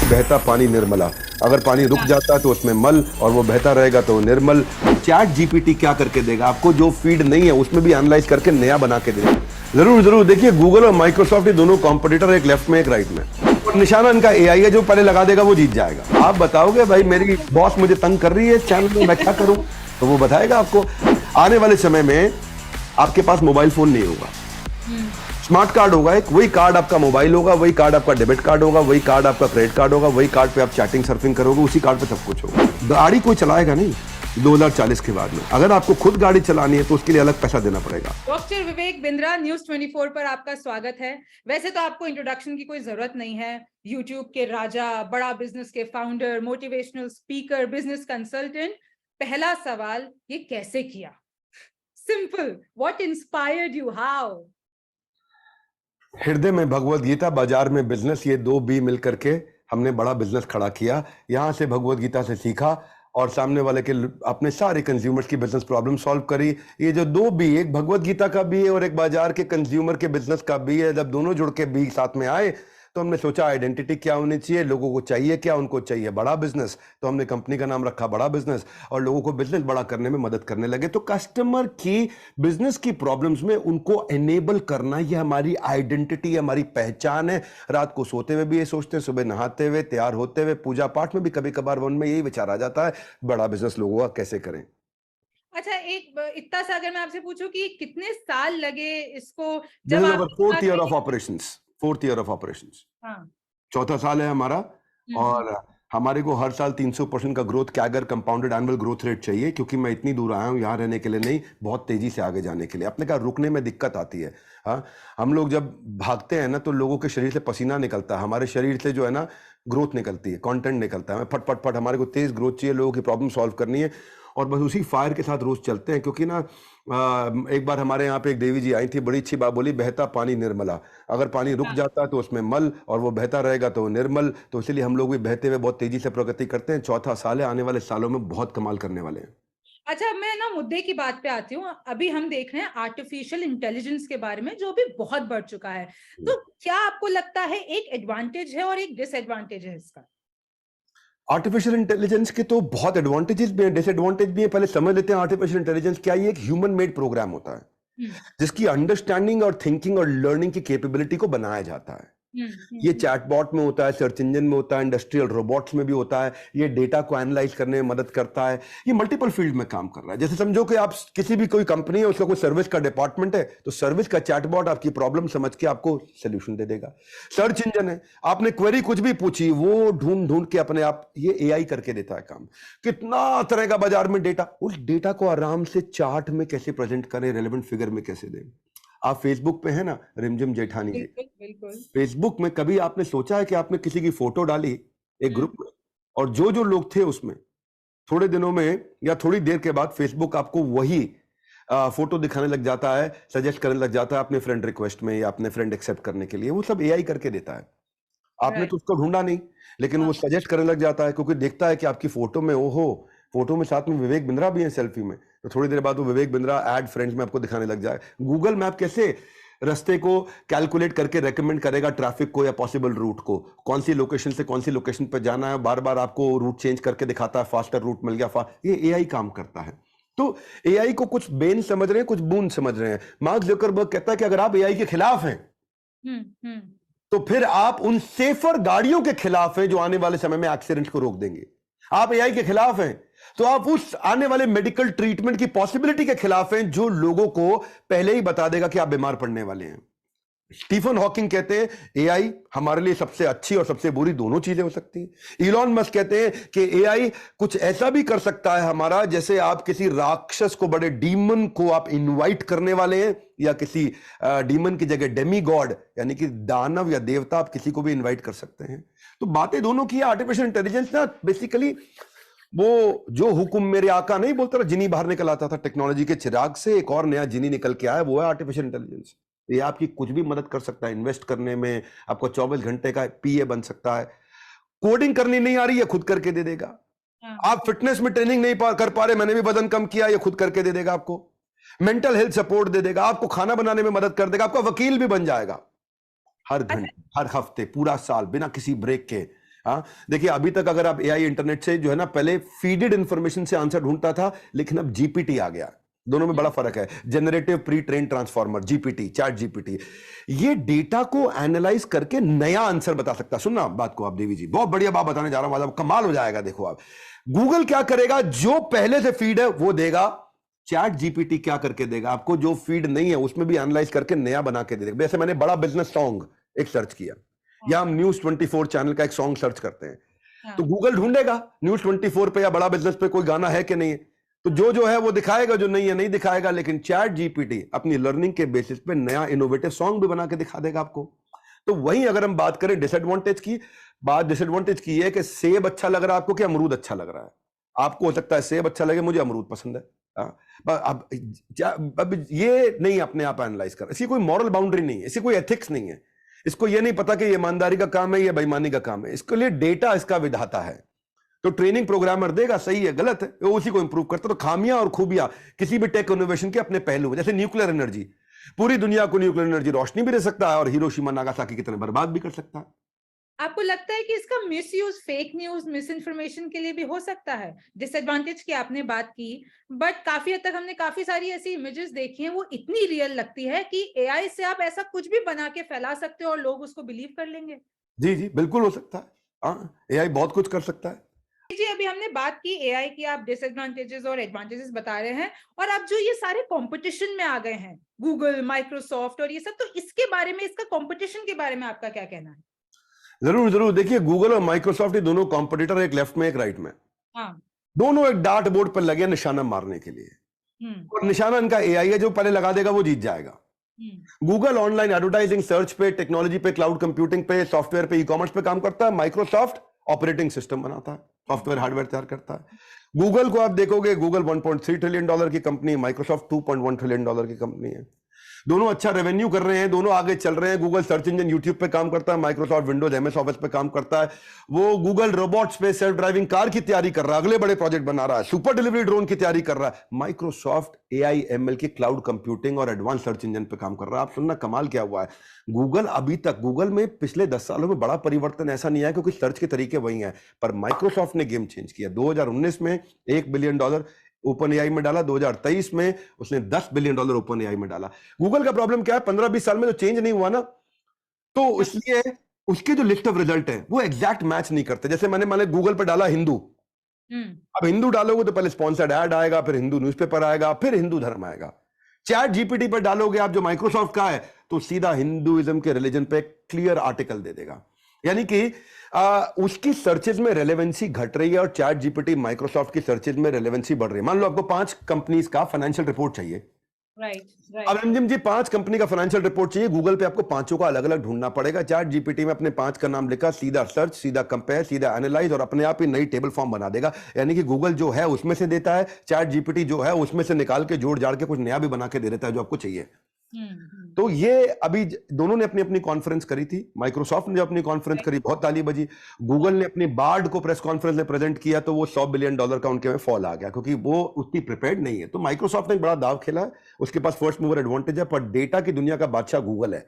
बहता पानी निर्मला। अगर पानी रुक जाता है तो उसमें मल, और वो बहता रहेगा तो निर्मल। चैट जीपीटी क्या करके देगा आपको, जो फीड नहीं है उसमें भी एनालाइज करके नया बना के देगा। जरूर जरूर देखिए, गूगल और माइक्रोसॉफ्ट ये दोनों कॉम्पिटिटर, एक लेफ्ट में एक राइट में, और निशाना इनका एआई है, जो पहले लगा देगा वो जीत जाएगा। आप बताओगे भाई मेरी बॉस मुझे तंग कर रही है इस चैनल में, मैं क्या करूं, तो वो बताएगा आपको। आने वाले समय में आपके पास मोबाइल फोन नहीं होगा, स्मार्ट कार्ड होगा एक, वही कार्ड आपका मोबाइल होगा, वही कार्ड आपका डेबिट कार्ड होगा, वही कार्ड आपका क्रेडिट कार्ड होगा, वही कार्ड पे आप चैटिंग सर्फिंग करोगे, उसी कार्ड पे सब कुछ होगा। गाड़ी कोई चलाएगा नहीं 2040 के बाद में। अगर आपको खुद गाड़ी चलानी है तो उसके लिए अलग पैसा देना पड़ेगा। डॉक्टर विवेक बिंद्रा, न्यूज 24 पर आपका स्वागत है। वैसे तो आपको इंट्रोडक्शन की कोई जरूरत नहीं है। यूट्यूब के राजा, बड़ा बिजनेस के founder, motivational speaker, business consultant. पहला सवाल, ये कैसे किया? Simple, what inspired you, how? हृदय में भगवत गीता, बाजार में बिजनेस, ये दो बी मिलकर के हमने बड़ा बिजनेस खड़ा किया। यहां से भगवत गीता से सीखा और सामने वाले के अपने सारे कंज्यूमर्स की बिजनेस प्रॉब्लम सॉल्व करी। ये जो दो बी, एक भगवत गीता का बी है और एक बाजार के कंज्यूमर के बिजनेस का बी है, जब दोनों जुड़ के बी साथ में आए तो हमने सोचा आइडेंटिटी क्या होनी चाहिए, लोगों को चाहिए क्या, उनको चाहिए बड़ा बिजनेस, तो हमने कंपनी का नाम रखा बड़ा बिजनेस, और लोगों को बिजनेस बड़ा करने में मदद करने लगे। तो कस्टमर की बिजनेस की प्रॉब्लम्स में उनको एनेबल करना, ये हमारी आइडेंटिटी, हमारी पहचान है। रात को सोते हुए भी ये सोचते हैं, सुबह नहाते हुए, तैयार होते हुए, पूजा पाठ में भी कभी कभार मन में यही विचार आ जाता है, बड़ा बिजनेस लोगों का कैसे करें। अच्छा, एक इतना सा अगर मैं आपसे पूछूं कि कितने साल लगे इसको, जब आप fourth year of operations, fourth year of operations, हाँ, चौथा साल है हमारा। और हमारे को हर साल 300% का growth, CAGR compounded annual growth rate चाहिए, क्योंकि मैं इतनी दूर आया हूं यहाँ रहने के लिए नहीं, बहुत तेजी से आगे जाने के लिए। अपने का रुकने में दिक्कत आती है। हाँ, हम लोग जब भागते हैं ना तो लोगों के शरीर से पसीना निकलता है, हमारे शरीर से जो है ना ग्रोथ निकलती है, कंटेंट निकलता है। फट फट फट, हमारे को तेज ग्रोथ चाहिए, लोगों की प्रॉब्लम सॉल्व करनी है, और बस उसी फायर के साथ रोज चलते हैं। क्योंकि ना एक बार हमारे यहाँ पे एक देवी जी आई थी, बड़ी अच्छी बात बोली, बहता पानी निर्मला। अगर पानी रुक जाता है तो उसमें मल, और वो बहता रहेगा तो निर्मल। तो इसलिए हम लोग भी बहते हुए बहुत तेजी से प्रगति करते हैं। चौथा साल है, आने वाले सालों में बहुत कमाल करने वाले हैं। अच्छा, मैं ना मुद्दे की बात पे आती हूँ। अभी हम देख रहे हैं आर्टिफिशियल इंटेलिजेंस के बारे में, जो भी बहुत बढ़ चुका है। तो क्या आपको लगता है एक एडवांटेज है और एक डिसएडवांटेज है इसका? आर्टिफिशियल इंटेलिजेंस के तो बहुत एडवांटेजेस भी हैं, डिसएडवांटेज भी हैं। पहले समझ लेते हैं आर्टिफिशियल इंटेलिजेंस क्या है। ये एक ह्यूमन मेड प्रोग्राम होता है जिसकी अंडरस्टैंडिंग और थिंकिंग और लर्निंग की कैपेबिलिटी को बनाया जाता है। ये चैटबॉट में होता है, सर्च इंजन में होता है, इंडस्ट्रियल रोबोट्स में भी होता है। ये डेटा को एनालाइज करने में मदद करता है। ये मल्टीपल फील्ड में काम कर रहा है। जैसे समझो कि आप किसी भी कोई कंपनी है, उसका कोई सर्विस का डिपार्टमेंट है, तो सर्विस का चैटबॉट आपकी प्रॉब्लम समझ के आपको सोल्यूशन दे देगा। सर्च इंजन है, आपने क्वेरी कुछ भी पूछी, वो ढूंढ ढूंढ के अपने आप ये एआई करके देता है काम। कितना तरह का बाजार में डेटा, उस डेटा को आराम से चार्ट में कैसे प्रेजेंट करें, रेलेवेंट फिगर में कैसे दें। आप फेसबुक पे है ना, रिमझिम जेठानी जी, बिल्कुल। फेसबुक में कभी आपने सोचा है कि आपने किसी की फोटो डाली एक ग्रुप में, और जो जो लोग थे उसमें थोड़े दिनों में या थोड़ी देर के बाद फेसबुक आपको वही फोटो दिखाने लग जाता है, सजेस्ट करने लग जाता है अपने फ्रेंड रिक्वेस्ट में या अपने फ्रेंड एक्सेप्ट करने के लिए। वो सब एआई करके देता है। आपने तो उसको ढूंढा नहीं, लेकिन वो सजेस्ट करने लग जाता है, क्योंकि देखता है कि आपकी फोटो में, ओहो, फोटो में साथ में विवेक बिंद्रा भी है सेल्फी में, तो थोड़ी देर बाद वो विवेक बिंद्रा ऐड फ्रेंड्स में आपको दिखाने लग जाए। गूगल मैप कैसे रास्ते को कैलकुलेट करके रेकमेंड करेगा, ट्रैफिक को या पॉसिबल रूट को, कौन सी लोकेशन से कौन सी लोकेशन पर जाना है, बार बार आपको रूट चेंज करके दिखाता है, फास्टर रूट मिल गया। ये एआई काम करता है। तो एआई को कुछ बेन समझ रहे हैं, कुछ बून समझ रहे हैं। मार्क जकरबर्ग कहता है कि अगर आप एआई के खिलाफ हैं तो फिर आप उन सेफर गाड़ियों के खिलाफ हैं जो आने वाले समय में एक्सीडेंट को रोक देंगे। आप एआई के खिलाफ हैं तो आप उस आने वाले मेडिकल ट्रीटमेंट की पॉसिबिलिटी के खिलाफ हैं जो लोगों को पहले ही बता देगा कि आप बीमार पड़ने वाले हैं। स्टीफन हॉकिंग कहते हैं एआई हमारे लिए सबसे अच्छी और सबसे बुरी दोनों चीजें हो सकती हैं। इलॉन मस्क कहते हैं कि एआई कुछ ऐसा भी कर सकता है हमारा, जैसे आप किसी राक्षस को, बड़े डीमन को आप इनवाइट करने वाले हैं, या किसी डीमन की जगह डेमी गॉड यानी कि दानव या देवता, आप किसी को भी इनवाइट कर सकते हैं। तो बातें दोनों की। आर्टिफिशियल इंटेलिजेंस ना बेसिकली वो जो हुक्म मेरे आका नहीं बोलता था, जिनी बाहर निकल आता था टेक्नोलॉजी के चिराग से, एक और नया जिनी निकल के आया, वो है आर्टिफिशियल इंटेलिजेंस। ये आपकी कुछ भी मदद कर सकता है इन्वेस्ट करने में, आपको 24 घंटे का पीए बन सकता है। कोडिंग करनी नहीं आ रही है, खुद करके दे देगा। आप फिटनेस में ट्रेनिंग नहीं कर पा रहे, मैंने भी वजन कम किया, ये खुद करके दे देगा आपको। मेंटल हेल्थ सपोर्ट दे देगा आपको, खाना बनाने में मदद कर देगा, आपका वकील भी बन जाएगा हर घंटे, हर हफ्ते, पूरा साल, बिना किसी ब्रेक के। हाँ, देखिए अभी तक अगर आप एआई इंटरनेट से जो है ना, पहले फीडेड इंफॉर्मेशन से आंसर ढूंढता था, लेकिन अब जीपीटी आ गया। दोनों में बड़ा फर्क है। Generative pre train transformer, GPT, chat GPT, ये डेटा को एनालाइज करके नया आंसर बता सकता है। सुनना बात को आप देवी जी, बहुत बढ़िया बात बताने जा रहा हूं, कमाल हो जाएगा। देखो आप, गूगल क्या करेगा, जो पहले से फीड है वो देगा। चैट जीपीटी क्या करके देगा आपको, जो फीड नहीं है उसमें भी एनालाइज करके नया बना के दे देगा। जैसे मैंने बड़ा बिजनेस सॉन्ग एक सर्च किया, या हम न्यूज 24 चैनल का एक सॉन्ग सर्च करते हैं, तो गूगल ढूंढेगा न्यूज 24 पे या बड़ा बिजनेस पे कोई गाना है कि नहीं है, तो जो है वो दिखाएगा, जो नहीं है नहीं दिखाएगा। लेकिन चैट जीपीटी अपनी लर्निंग के बेसिस पे नया इनोवेटिव सॉन्ग भी बना के दिखा देगा आपको। तो वहीं अगर हम बात करें डिसएडवांटेज की, बात डिसएडवांटेज की है कि सेब अच्छा लग रहा है आपको कि अमरूद अच्छा लग रहा है। आपको हो सकता है सेब अच्छा लगे, मुझे अमरूद पसंद है। अब ये नहीं अपने आप एनालाइज कर, इसकी कोई मॉरल बाउंड्री नहीं है, इसकी कोई एथिक्स नहीं है। इसको ये नहीं पता कि ये ईमानदारी का काम है, ये बेईमानी का काम है। इसके लिए डेटा इसका विधाता है। तो ट्रेनिंग प्रोग्रामर देगा, सही है गलत है वो उसी को इंप्रूव करता। तो खामियां और खूबियां किसी भी टेक इनोवेशन के अपने पहलू हैं। जैसे न्यूक्लियर एनर्जी, पूरी दुनिया को न्यूक्लियर एनर्जी रोशनी भी दे सकता है और हिरोशिमा नागासाकी की तरह बर्बाद भी कर सकता है। आपको लगता है कि इसका misuse fake news, miss information के लिए भी हो सकता है? डिसएडवांटेज की आपने बात की, बट काफी हद तक हमने काफी सारी ऐसी इमेजेस देखी हैं, वो इतनी रियल लगती है कि एआई से आप ऐसा कुछ भी बना के फैला सकते हो और लोग उसको बिलीव कर लेंगे। जी जी बिल्कुल हो सकता है। हाँ, एआई बहुत कुछ कर सकता है। जी, अभी हमने बात की एआई की, आप डिसएडवांटेजेस और एडवांटेजेस बता रहे हैं, और अब जो ये सारे कंपटीशन में आ गए हैं, गूगल, माइक्रोसॉफ्ट और ये सब, तो इसके बारे में, इसका कंपटीशन के बारे में आपका क्या कहना है? जरूर जरूर, देखिए गूगल और माइक्रोसॉफ्ट ये दोनों कॉम्पिटिटर, एक लेफ्ट में एक राइट में। हाँ। दोनों एक डार्ट बोर्ड पर लगे निशाना मारने के लिए, और निशाना इनका एआई है, जो पहले लगा देगा वो जीत जाएगा। गूगल ऑनलाइन एडवर्टाइजिंग, सर्च पे, टेक्नोलॉजी पे, क्लाउड कंप्यूटिंग पे, सॉफ्टवेयर पे, ई कॉमर्स पे काम करता है। माइक्रोसॉफ्ट ऑपरेटिंग सिस्टम बनाता है, सॉफ्टवेयर हार्डवेयर तैयार करता है। गूगल को आप देखोगे, गूगल $1.3 ट्रिलियन की कंपनी, माइक्रोसॉफ्ट $2.1 ट्रिलियन की कंपनी है। दोनों अच्छा रेवेन्यू कर रहे हैं, दोनों आगे चल रहे हैं। गूगल सर्च इंजन यूट्यूब पे काम करता है, माइक्रोसॉफ्ट विंडोज एमएस ऑफिस पे काम करता है। वो गूगल रोबोट्स पे, सेल्फ ड्राइविंग कार की तैयारी कर रहा है, अगले बड़े प्रोजेक्ट बना रहा है। सुपर डिलीवरी ड्रोन की तैयारी कर रहा है। माइक्रोसॉफ्ट एआई एमएल की क्लाउड कंप्यूटिंग और एडवांस सर्च इंजन पे काम कर रहा है। आप सुनना कमाल क्या हुआ है, गूगल अभी तक, गूगल में पिछले 10 सालों में बड़ा परिवर्तन ऐसा नहीं आया, क्योंकि सर्च के तरीके वही हैं। पर माइक्रोसॉफ्ट ने गेम चेंज किया। 2019 में $1 बिलियन ओपन एआई में डाला, 2023 में उसने $10 बिलियन ओपन एआई में डाला। गूगल का प्रॉब्लम क्या है, 15-20 साल में तो चेंज नहीं हुआ ना, तो इसलिए उसके जो लिस्ट ऑफ रिजल्ट है वो एग्जैक्ट मैच नहीं करते। जैसे मैंने मान गूगल पर डाला हिंदू, अब हिंदू डालोगे तो पहले स्पॉन्सर्ड ऐड आएगा, फिर हिंदू न्यूज़पेपर आएगा, फिर हिंदू धर्म आएगा। चैट जीपीटी पर डालोगे आप, जो माइक्रोसॉफ्ट का है, तो सीधा हिंदुइज्म के रिलीजन पे क्लियर आर्टिकल दे देगा। यानी कि उसकी सर्चेज में रेलेवेंसी घट रही है, और चैट जीपीटी माइक्रोसॉफ्ट की सर्चेज में रेलेवेंसी बढ़ रही है। मान लो आपको 5 कंपनीज का फाइनेंशियल रिपोर्ट चाहिए, अब रंजिम जी 5 कंपनी का फाइनेंशियल रिपोर्ट चाहिए, गूगल पे आपको 5 का अलग अलग ढूंढना पड़ेगा। चैट जीपीटी में अपने 5 का नाम लिखा, सीधा सर्च, सीधा कंपेयर, सीधा एनालाइज, और अपने आप ही नई टेबल फॉर्म बना देगा। यानी कि गूगल जो है उसमें से देता है, चैट जीपीटी जो है उसमें से निकाल के जोड़ जाड़ के कुछ नया भी बना के दे देता है जो आपको चाहिए। तो ये अभी दोनों ने अपनी अपनी कॉन्फ्रेंस करी थी। माइक्रोसॉफ्ट ने जो अपनी कॉन्फ्रेंस करी, बहुत ताली बजी। गूगल ने अपनी बार्ड को प्रेस कॉन्फ्रेंस में प्रेजेंट किया, तो वो $100 बिलियन का उनके में फॉल आ गया, क्योंकि वो उतनी प्रिपेयर्ड नहीं है। तो माइक्रोसॉफ्ट ने एक बड़ा दाव खेला है, उसके पास फर्स्ट मूवर एडवांटेज है, पर डेटा की दुनिया का बादशाह गूगल है।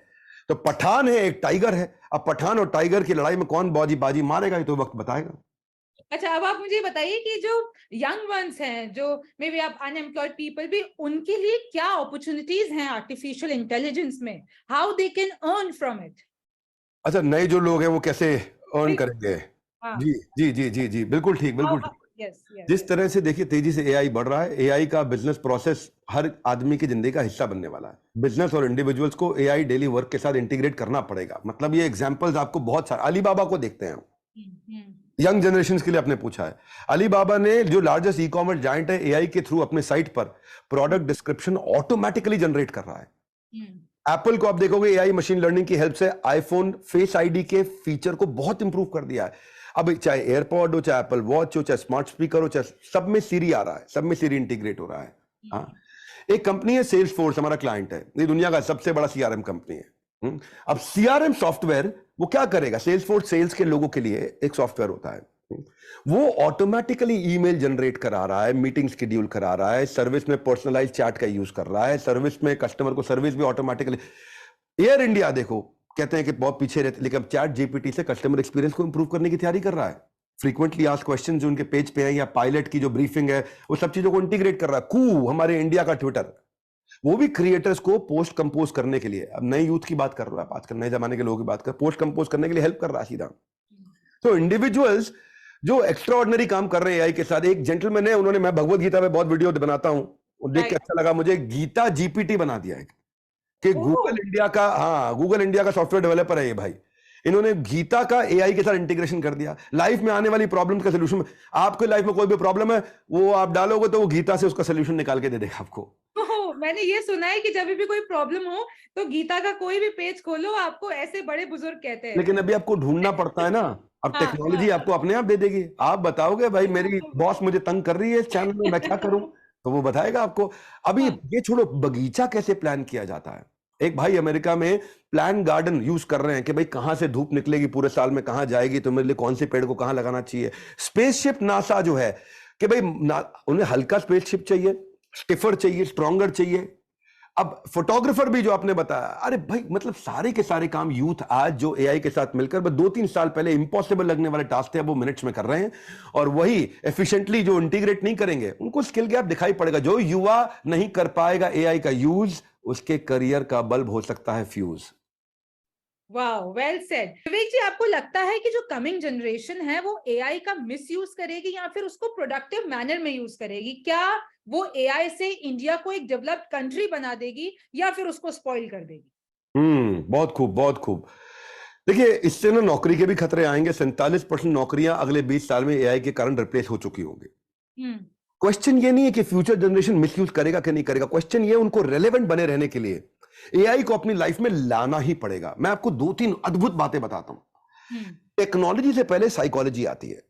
तो पठान है, एक टाइगर है। अब पठान और टाइगर की लड़ाई में कौन बाजी मारेगा, ये तो वक्त बताएगा। अच्छा, अब आप मुझे बताइए कि जो यंग वंस हैं, जो मे बी आप अनएम्प्लॉयड पीपल भी, उनके लिए क्या अपॉर्चुनिटीज हैं आर्टिफिशियल इंटेलिजेंस में? How they can earn from it? अच्छा, नए जो लोग हैं वो कैसे अर्न करेंगे? जी जी जी जी जी, बिल्कुल ठीक, बिल्कुल ठीक। जिस तरह से देखिए तेजी से एआई बढ़ रहा है, एआई का बिजनेस प्रोसेस हर आदमी की जिंदगी का हिस्सा बनने वाला है। बिजनेस और इंडिविजुअल्स को एआई डेली वर्क के साथ इंटीग्रेट करना पड़ेगा। मतलब ये एग्जांपल्स आपको बहुत सारे, अलीबाबा को देखते हैं, यंग जनरेशन के लिए आपने पूछा है। अलीबाबा ने, जो लार्जेस्ट ई कॉमर्स जायंट है, एआई के थ्रू अपने साइट पर प्रोडक्ट डिस्क्रिप्शन ऑटोमेटिकली जनरेट कर रहा है। एप्पल को आप देखोगे, एआई मशीन लर्निंग की हेल्प से आईफोन फेस आईडी के फीचर को बहुत इंप्रूव कर दिया है। अब चाहे एयरपॉड हो, चाहे एप्पल वॉच हो, चाहे स्मार्ट स्पीकर हो, चाहे सब में सीरी आ रहा है, सब में सीरी इंटीग्रेट हो रहा है। हाँ, एक कंपनी है सेल्स फोर्स, हमारा क्लाइंट है, ये दुनिया का सबसे बड़ा सीआरएम कंपनी है। अब सीआरएम सॉफ्टवेयर वो क्या करेगा, सेल्स फोर्स सेल्स के लोगों के लिए एक सॉफ्टवेयर होता है, वो ऑटोमेटिकली ईमेल जनरेट करा रहा है, मीटिंग शेड्यूल करा रहा है, सर्विस में पर्सनलाइज चैट का यूज कर रहा है, सर्विस में कस्टमर को सर्विस भी ऑटोमेटिकली। एयर इंडिया देखो, कहते हैं कि बहुत पीछे रहते, लेकिन अब चैट जीपीटी से कस्टमर एक्सपीरियंस को इंप्रूव करने की तैयारी कर रहा है। फ्रीक्वेंटली आस्क्ड क्वेश्चन जो उनके पेज पे हैं या पायलट की जो ब्रीफिंग है वो सब चीजों को इंटीग्रेट कर रहा है। कू हमारे इंडिया का ट्विटर, वो भी क्रिएटर्स को पोस्ट कंपोज करने के लिए, अब नए यूथ की बात कर रहा है, आजकल नए जमाने के लोगों की बात कर, पोस्ट कंपोज करने के लिए हेल्प कर रहा है सीधा। तो इंडिविजुअल्स जो एक्स्ट्रा ऑर्डिनरी काम कर रहे हैं एआई के साथ, एक जेंटलमैन है, उन्होंने, मैं भगवत गीता में बहुत वीडियो बनाता हूं, वो देख के अच्छा लगा मुझे, गीता जीपीटी बना दिया है कि गूगल इंडिया का, हाँ गूगल इंडिया का सॉफ्टवेयर डेवलपर है ये भाई, इन्होंने गीता का एआई के साथ इंटीग्रेशन कर दिया। लाइफ में आने वाली प्रॉब्लम्स का सोल्यूशन, आपके लाइफ में कोई भी प्रॉब्लम है वो आप डालोगे तो वो गीता से उसका सोल्यूशन निकाल के दे देगा आपको। मैंने ये सुना है कि जब भी कोई प्रॉब्लम हो तो गीता का कोई भी पेज खोलो, आपको ऐसे बड़े बुजुर्ग कहते हैं। लेकिन अभी आपको ढूंढना पड़ता है ना, अब टेक्नोलॉजी आपको अपने आप दे देगी। आप बताओगे भाई मेरी बॉस मुझे तंग कर रही है इस चैनल में, मैं क्या करूं, तो वो बताएगा आपको। अभी ये छोड़ो, बगीचा कैसे प्लान किया जाता है। एक भाई अमेरिका में प्लान गार्डन यूज कर रहे हैं कि भाई कहां से धूप निकलेगी पूरे साल में, कहां जाएगी, तो मेरे लिए कौन से पेड़ को कहां लगाना चाहिए। स्पेसशिप नासा जो है कि भाई उन्हें हल्का स्पेसशिप चाहिए, स्टिफर चाहिए, स्ट्रॉन्गर चाहिए। अब फोटोग्राफर भी जो आपने बताया, अरे भाई मतलब सारे के सारे काम यूथ आज जो एआई के साथ मिलकर, बस 2-3 साल पहले इंपॉसिबल लगने वाले टास्क थे, अब वो मिनट्स में कर रहे हैं। और वही एफिशिएंटली जो इंटीग्रेट नहीं करेंगे उनको स्किल गैप दिखाई पड़ेगा। जो युवा नहीं कर पाएगा एआई का यूज, उसके करियर का बल्ब हो सकता है fuse. Wow, well said. Vivek ji, आपको लगता है कि जो कमिंग जनरेशन है वो एआई का मिसयूज करेगी या फिर उसको प्रोडक्टिव मैनर में यूज करेगी? क्या वो एआई से इंडिया को एक डेवलप्ड कंट्री बना देगी या फिर उसको स्पॉइल कर देगी? बहुत खूब, बहुत खूब। देखिए, इससे ना नौकरी के भी खतरे आएंगे। 47% नौकरियां अगले 20 साल में एआई के कारण रिप्लेस हो चुकी होंगी। क्वेश्चन ये नहीं है कि फ्यूचर जनरेशन मिसयूज करेगा कि नहीं करेगा, क्वेश्चन ये उनको रेलेवेंट बने रहने के लिए एआई को अपनी लाइफ में लाना ही पड़ेगा। मैं आपको 2-3 अद्भुत बातें बताता हूं। टेक्नोलॉजी से पहले साइकोलॉजी आती है।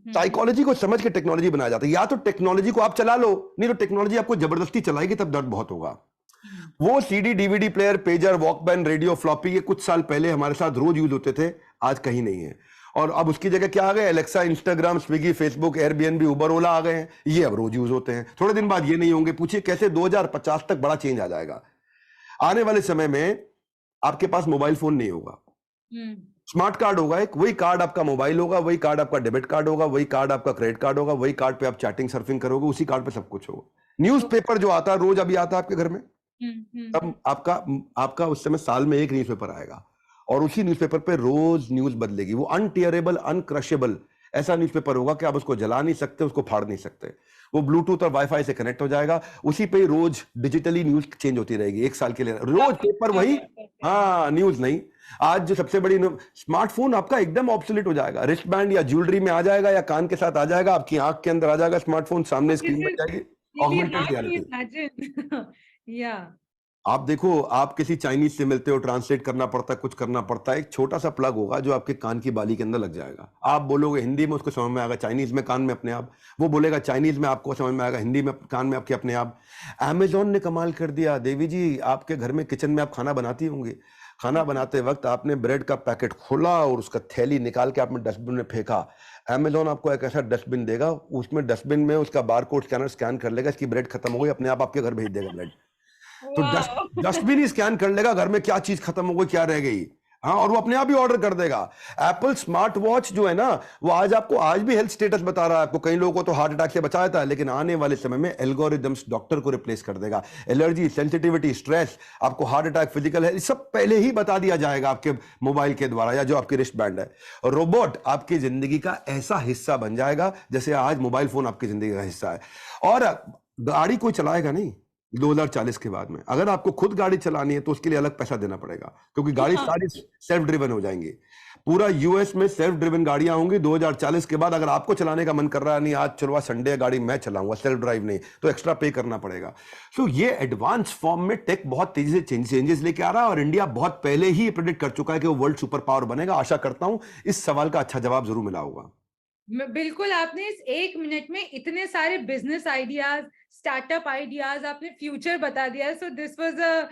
साइकोलॉजी को समझ के टेक्नोलॉजी बनाया जाता है। या तो टेक्नोलॉजी को आप चला लो, नहीं तो टेक्नोलॉजी आपको जबरदस्ती चलाएगी, तब दर्द बहुत होगा। वो CD, DVD player, pager, Walkman, radio, floppy, ये कुछ साल पहले हमारे साथ रोज यूज होते थे, आज कहीं नहीं है। और अब उसकी जगह क्या आ गए? Alexa, Instagram, Swiggy, Facebook, Airbnb, Uber, Ola आ गए हैं। ये अब रोज यूज होते हैं। थोड़े दिन बाद ये नहीं होंगे। पूछिए कैसे 2050 तक बड़ा चेंज आ जाएगा। आने वाले समय में आपके पास मोबाइल फोन नहीं होगा, स्मार्ट कार्ड होगा एक, वही कार्ड आपका मोबाइल होगा, वही कार्ड आपका डेबिट कार्ड होगा, वही कार्ड आपका क्रेडिट कार्ड होगा, वही कार्ड पे आप चैटिंग सर्फिंग करोगे, उसी कार्ड पे सब कुछ होगा। न्यूज़पेपर जो आता है रोज, अभी आता है आपके घर में, तब आपका उस समय साल में एक न्यूज़पेपर आएगा और उसी न्यूज़पेपर पे रोज न्यूज बदलेगी। वो अनटीयरेबल, अनक्रशेबल ऐसा न्यूज़पेपर होगा कि आप उसको जला नहीं सकते, उसको फाड़ नहीं सकते। वो ब्लूटूथ और वाईफाई से कनेक्ट हो जाएगा, उसी पे रोज डिजिटली न्यूज चेंज होती रहेगी। एक साल के लिए रोज पेपर वही, हाँ न्यूज नहीं। आज जो सबसे बड़ी, स्मार्टफोन आपका एकदम ऑब्सोलेट हो जाएगा। रिस्ट बैंड या ज्वेलरी में आ जाएगा या कान के साथ आ जाएगा, आपकी आंख के अंदर आ जाएगा स्मार्टफोन, सामने स्क्रीन बन जाएगी, ऑगमेंटेड रियलिटी। या आप देखो, आप किसी चाइनीज से मिलते हो, ट्रांसलेट करना पड़ता है, कुछ करना पड़ता है, एक छोटा सा प्लग होगा जो आपके कान की बाली के अंदर लग जाएगा। आप बोलोगे हिंदी में, उसको समझ में आएगा चाइनीज में, कान में अपने आप। वो बोलेगा चाइनीज में, आपको समझ में आएगा हिंदी में, कान में आपके अपने आप। अमेजोन ने कमाल कर दिया। देवी जी, आपके घर में किचन में आप खाना बनाती होंगी, खाना बनाते वक्त आपने ब्रेड का पैकेट खोला और उसका थैली निकाल के आपने डस्टबिन में फेंका। अमेजोन आपको एक ऐसा डस्टबिन देगा, उसमें डस्टबिन में उसका बारकोड स्कैनर स्कैन कर लेगा, इसकी ब्रेड खत्म हो गई, अपने आप आपके घर भेज देगा ब्रेड। तो डस्टबिन ही स्कैन कर लेगा घर में क्या चीज खत्म हो गई, क्या रह गई। हाँ, और वो अपने आप ही ऑर्डर कर देगा। एप्पल स्मार्ट वॉच जो है ना, वो आज आपको, आज भी हेल्थ स्टेटस बता रहा है आपको। कई लोगों को तो हार्ट अटैक से बचाया था, लेकिन आने वाले समय में एल्गोरिदम्स डॉक्टर को रिप्लेस कर देगा। एलर्जी, सेंसिटिविटी, स्ट्रेस, आपको हार्ट अटैक, फिजिकल है, सब पहले ही बता दिया जाएगा आपके मोबाइल के द्वारा या जो आपकी रिस्ट बैंड है। रोबोट आपकी जिंदगी का ऐसा हिस्सा बन जाएगा जैसे आज मोबाइल फोन आपकी जिंदगी का हिस्सा है। और गाड़ी कोई चलाएगा नहीं 2040 के बाद में। अगर आपको खुद गाड़ी चलानी है तो उसके लिए अलग पैसा देना पड़ेगा, क्योंकि गाड़ी सारी सेल्फ ड्रिवन हो जाएंगी। पूरा यूएस में सेल्फ ड्रिवन गाड़ियां होंगी 2040 के बाद। अगर आपको चलाने का मन कर रहा है, नहीं आज चलो संडे गाड़ी मैं चलाऊंगा, सेल्फ ड्राइव नहीं, तो एक्स्ट्रा पे करना पड़ेगा। सो ये एडवांस फॉर्म में टेक बहुत तेजी से चेंजेस लेके आ रहा है, और इंडिया बहुत पहले ही प्रेडिक्ट कर चुका है कि वो वर्ल्ड सुपर पावर बनेगा। आशा करता हूं इस सवाल का अच्छा जवाब जरूर मिला होगा। बिल्कुल, आपने इस 1 मिनट में इतने सारे बिजनेस आइडियाज, स्टार्टअप आइडियाज, आपने फ्यूचर बता दिया। So this was a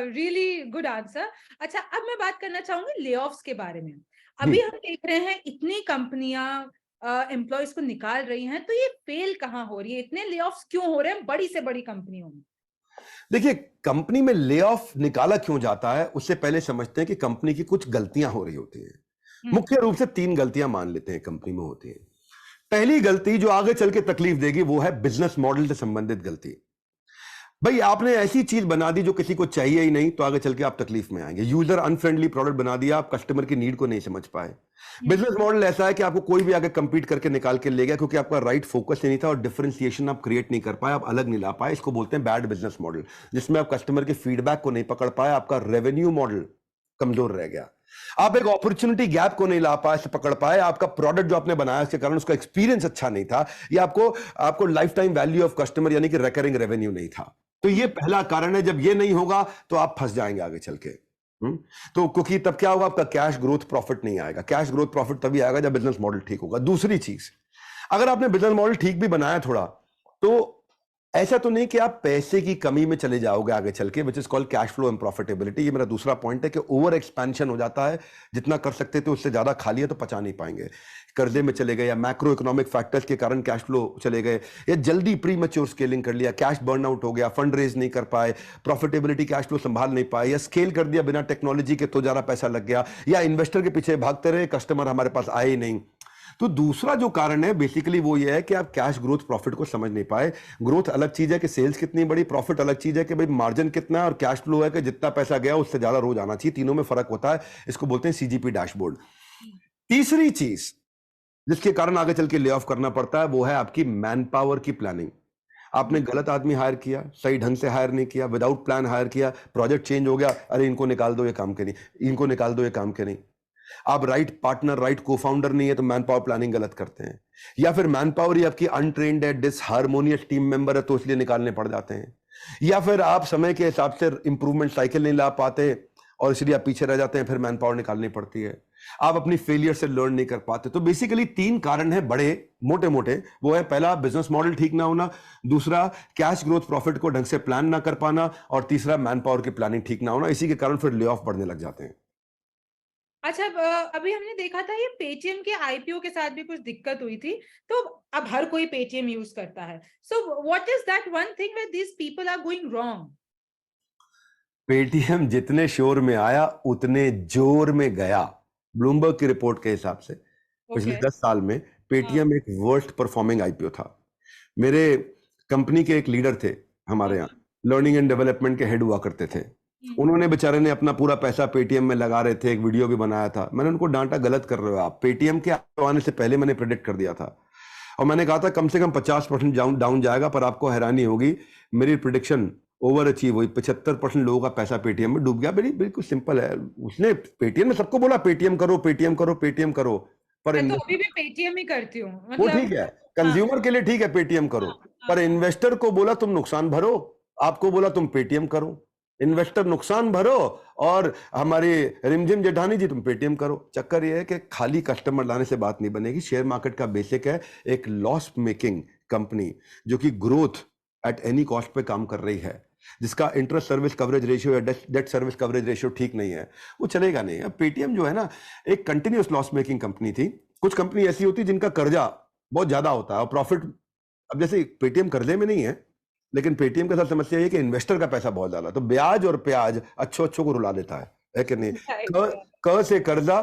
really good answer. अच्छा, अब मैं बात करना चाहूंगी ले ऑफ्स के बारे में। अभी हम देख रहे हैं इतनी कंपनियां एम्प्लॉयज को निकाल रही हैं, तो ये फेल कहाँ हो रही है? इतने ले ऑफ्स क्यों हो रहे हैं बड़ी से बड़ी कंपनियों में? देखिए, कंपनी में ले ऑफ निकाला क्यों जाता है, उससे पहले समझते हैं कि कंपनी की कुछ गलतियां हो रही होती हैं। मुख्य रूप से 3 गलतियां मान लेते हैं कंपनी में होती है। पहली गलती जो आगे चल के तकलीफ देगी वो है बिजनेस मॉडल से संबंधित गलती। भाई आपने ऐसी चीज बना दी जो किसी को चाहिए ही नहीं, तो आगे चल के आप तकलीफ में आएंगे। यूजर अनफ्रेंडली प्रोडक्ट बना दिया, आप कस्टमर की नीड को नहीं समझ पाए। बिजनेस मॉडल ऐसा है कि आपको कोई भी आगे कंपीट करके निकाल के ले गया क्योंकि आपका राइट फोकस नहीं था और डिफरेंशिएशन आप क्रिएट नहीं कर पाए, आप अलग नहीं ला पाए। इसको बोलते हैं बैड बिजनेस मॉडल, जिसमें आप कस्टमर के फीडबैक को नहीं पकड़ पाए, आपका रेवेन्यू मॉडल कमजोर रह गया। आप एक अपॉर्चुनिटी गैप को नहीं ला पाए, से पकड़ पाए, आपका प्रोडक्ट जो आपने बनाया इसके कारण उसका एक्सपीरियंस अच्छा नहीं था, या आपको life time value of customer यानी कि रिकरिंग रेवेन्यू नहीं था। तो ये पहला कारण है। जब ये नहीं होगा तो आप फंस जाएंगे आगे चल के। तो क्योंकि तब क्या होगा, आपका कैश ग्रोथ प्रॉफिट नहीं आएगा। कैश ग्रोथ प्रॉफिट तभी आएगा जब बिजनेस मॉडल ठीक होगा। दूसरी चीज, अगर आपने बिजनेस मॉडल ठीक भी बनाया थोड़ा, तो ऐसा तो नहीं कि आप पैसे की कमी में चले जाओगे आगे चल के, which is called cash flow and profitability. ये मेरा दूसरा पॉइंट है कि ओवर एक्सपेंशन हो जाता है, जितना कर सकते थे उससे ज्यादा खा लिया तो पचा नहीं पाएंगे, कर्जे में चले गए, या मैक्रो इकोनॉमिक फैक्टर्स के कारण कैश फ्लो चले गए, या जल्दी प्री मैच्योर स्केलिंग कर लिया, कैश बर्न आउट हो गया, फंड रेज नहीं कर पाए, प्रॉफिटेबिलिटी कैश फ्लो संभाल नहीं पाए, या स्केल कर दिया बिना टेक्नोलॉजी के तो ज्यादा पैसा लग गया, या इन्वेस्टर के पीछे भागते रहे, कस्टमर हमारे पास आए ही नहीं। तो दूसरा जो कारण है बेसिकली वो ये है कि आप कैश ग्रोथ प्रॉफिट को समझ नहीं पाए। ग्रोथ अलग चीज है कि सेल्स कितनी बड़ी, प्रॉफिट अलग चीज है कि भाई मार्जिन कितना है, और कैश फ्लो है कि जितना पैसा गया उससे ज्यादा रोज आना चाहिए। तीनों में फर्क होता है, इसको बोलते हैं सीजीपी डैशबोर्ड। तीसरी चीज जिसके कारण आगे चल के ले ऑफ करना पड़ता है वो है आपकी मैन पावर की प्लानिंग। आपने गलत आदमी हायर किया, सही ढंग से हायर नहीं किया, विदाउट प्लान हायर किया, प्रोजेक्ट चेंज हो गया, अरे इनको निकाल दो ये काम के नहीं, इनको निकाल दो ये काम के नहीं। आप राइट पार्टनर, राइट को फाउंडर नहीं है तो मैन पावर प्लानिंग गलत करते हैं, या फिर मैन पावर ही आपकी अनट्रेन्ड है, डिसहार्मोनियस टीम मेंबर है तो इसलिए निकालने पड़ जाते हैं, या फिर आप समय के हिसाब से इंप्रूवमेंट साइकिल नहीं ला पाते और इसलिए आप पीछे रह जाते हैं, फिर मैन पावर निकालनी पड़ती है। आप अपनी फेलियर से लर्न नहीं कर पाते। तो बेसिकली 3 कारण है बड़े मोटे मोटे, वो है पहला बिजनेस मॉडल ठीक ना होना, दूसरा कैश ग्रोथ प्रॉफिट को ढंग से प्लान ना कर पाना, और तीसरा मैन पावर की प्लानिंग ठीक ना होना। इसी के कारण फिर ले ऑफ बढ़ने लग जाते हैं। अच्छा, अभी हमने देखा था ये पेटीएम के आईपीओ के साथ भी कुछ दिक्कत हुई थी, तो अब हर कोई पेटीएम यूज करता है। So what is that one thing where these people are going wrong? Paytm जितने शोर में आया उतने जोर में गया। ब्लूमबर्ग की रिपोर्ट के हिसाब से पिछले 10 साल में पेटीएम एक वर्स्ट परफॉर्मिंग आईपीओ था। मेरे कंपनी के एक लीडर थे हमारे यहाँ, लर्निंग एंड डेवलपमेंट के हेड हुआ करते थे। उन्होंने बेचारे ने अपना पूरा पैसा पेटीएम में लगा रहे थे, एक वीडियो भी बनाया था। मैंने उनको डांटा, गलत कर रहे हो आप। पेटीएम के आने से पहले मैंने प्रेडिक्ट कर दिया था और मैंने कहा था कम से कम 50% डाउन जाएगा, पर आपको हैरानी होगी मेरी प्रिडिक्शन ओवर अचीव हुई। 75% लोगों का पैसा पेटीएम में डूब गया। बिल्कुल सिंपल है। उसने पेटीएम में सबको बोला पेटीएम करो, पेटीएम करो, पेटीएम करो, पर मैं तो अभी भी पेटीएम ही करती हूँ, वो ठीक है, कंज्यूमर के लिए ठीक है पेटीएम करो, पर इन्वेस्टर को बोला तुम नुकसान भरो, आपको बोला तुम पेटीएम करो। इन्वेस्टर नुकसान भरो और हमारी रिमझिम जेठानी जी तुम पेटीएम करो। चक्कर ये है कि खाली कस्टमर लाने से बात नहीं बनेगी। शेयर मार्केट का बेसिक है एक लॉस मेकिंग कंपनी जो कि ग्रोथ एट एनी कॉस्ट पे काम कर रही है, जिसका इंटरेस्ट सर्विस कवरेज रेशियो या डेट सर्विस कवरेज रेशियो ठीक नहीं है, वो चलेगा नहीं। अब पेटीएम जो है ना एक कंटिन्यूस लॉस मेकिंग कंपनी थी। कुछ कंपनी ऐसी होती जिनका कर्जा बहुत ज्यादा होता है और प्रॉफिट, अब जैसे पेटीएम कर्जे में नहीं है, लेकिन पेटीएम के साथ समस्या है कि इन्वेस्टर का पैसा बहुत ज्यादा, तो ब्याज और प्याज अच्छो को रुला देता है कि नहीं। क से कर्जा,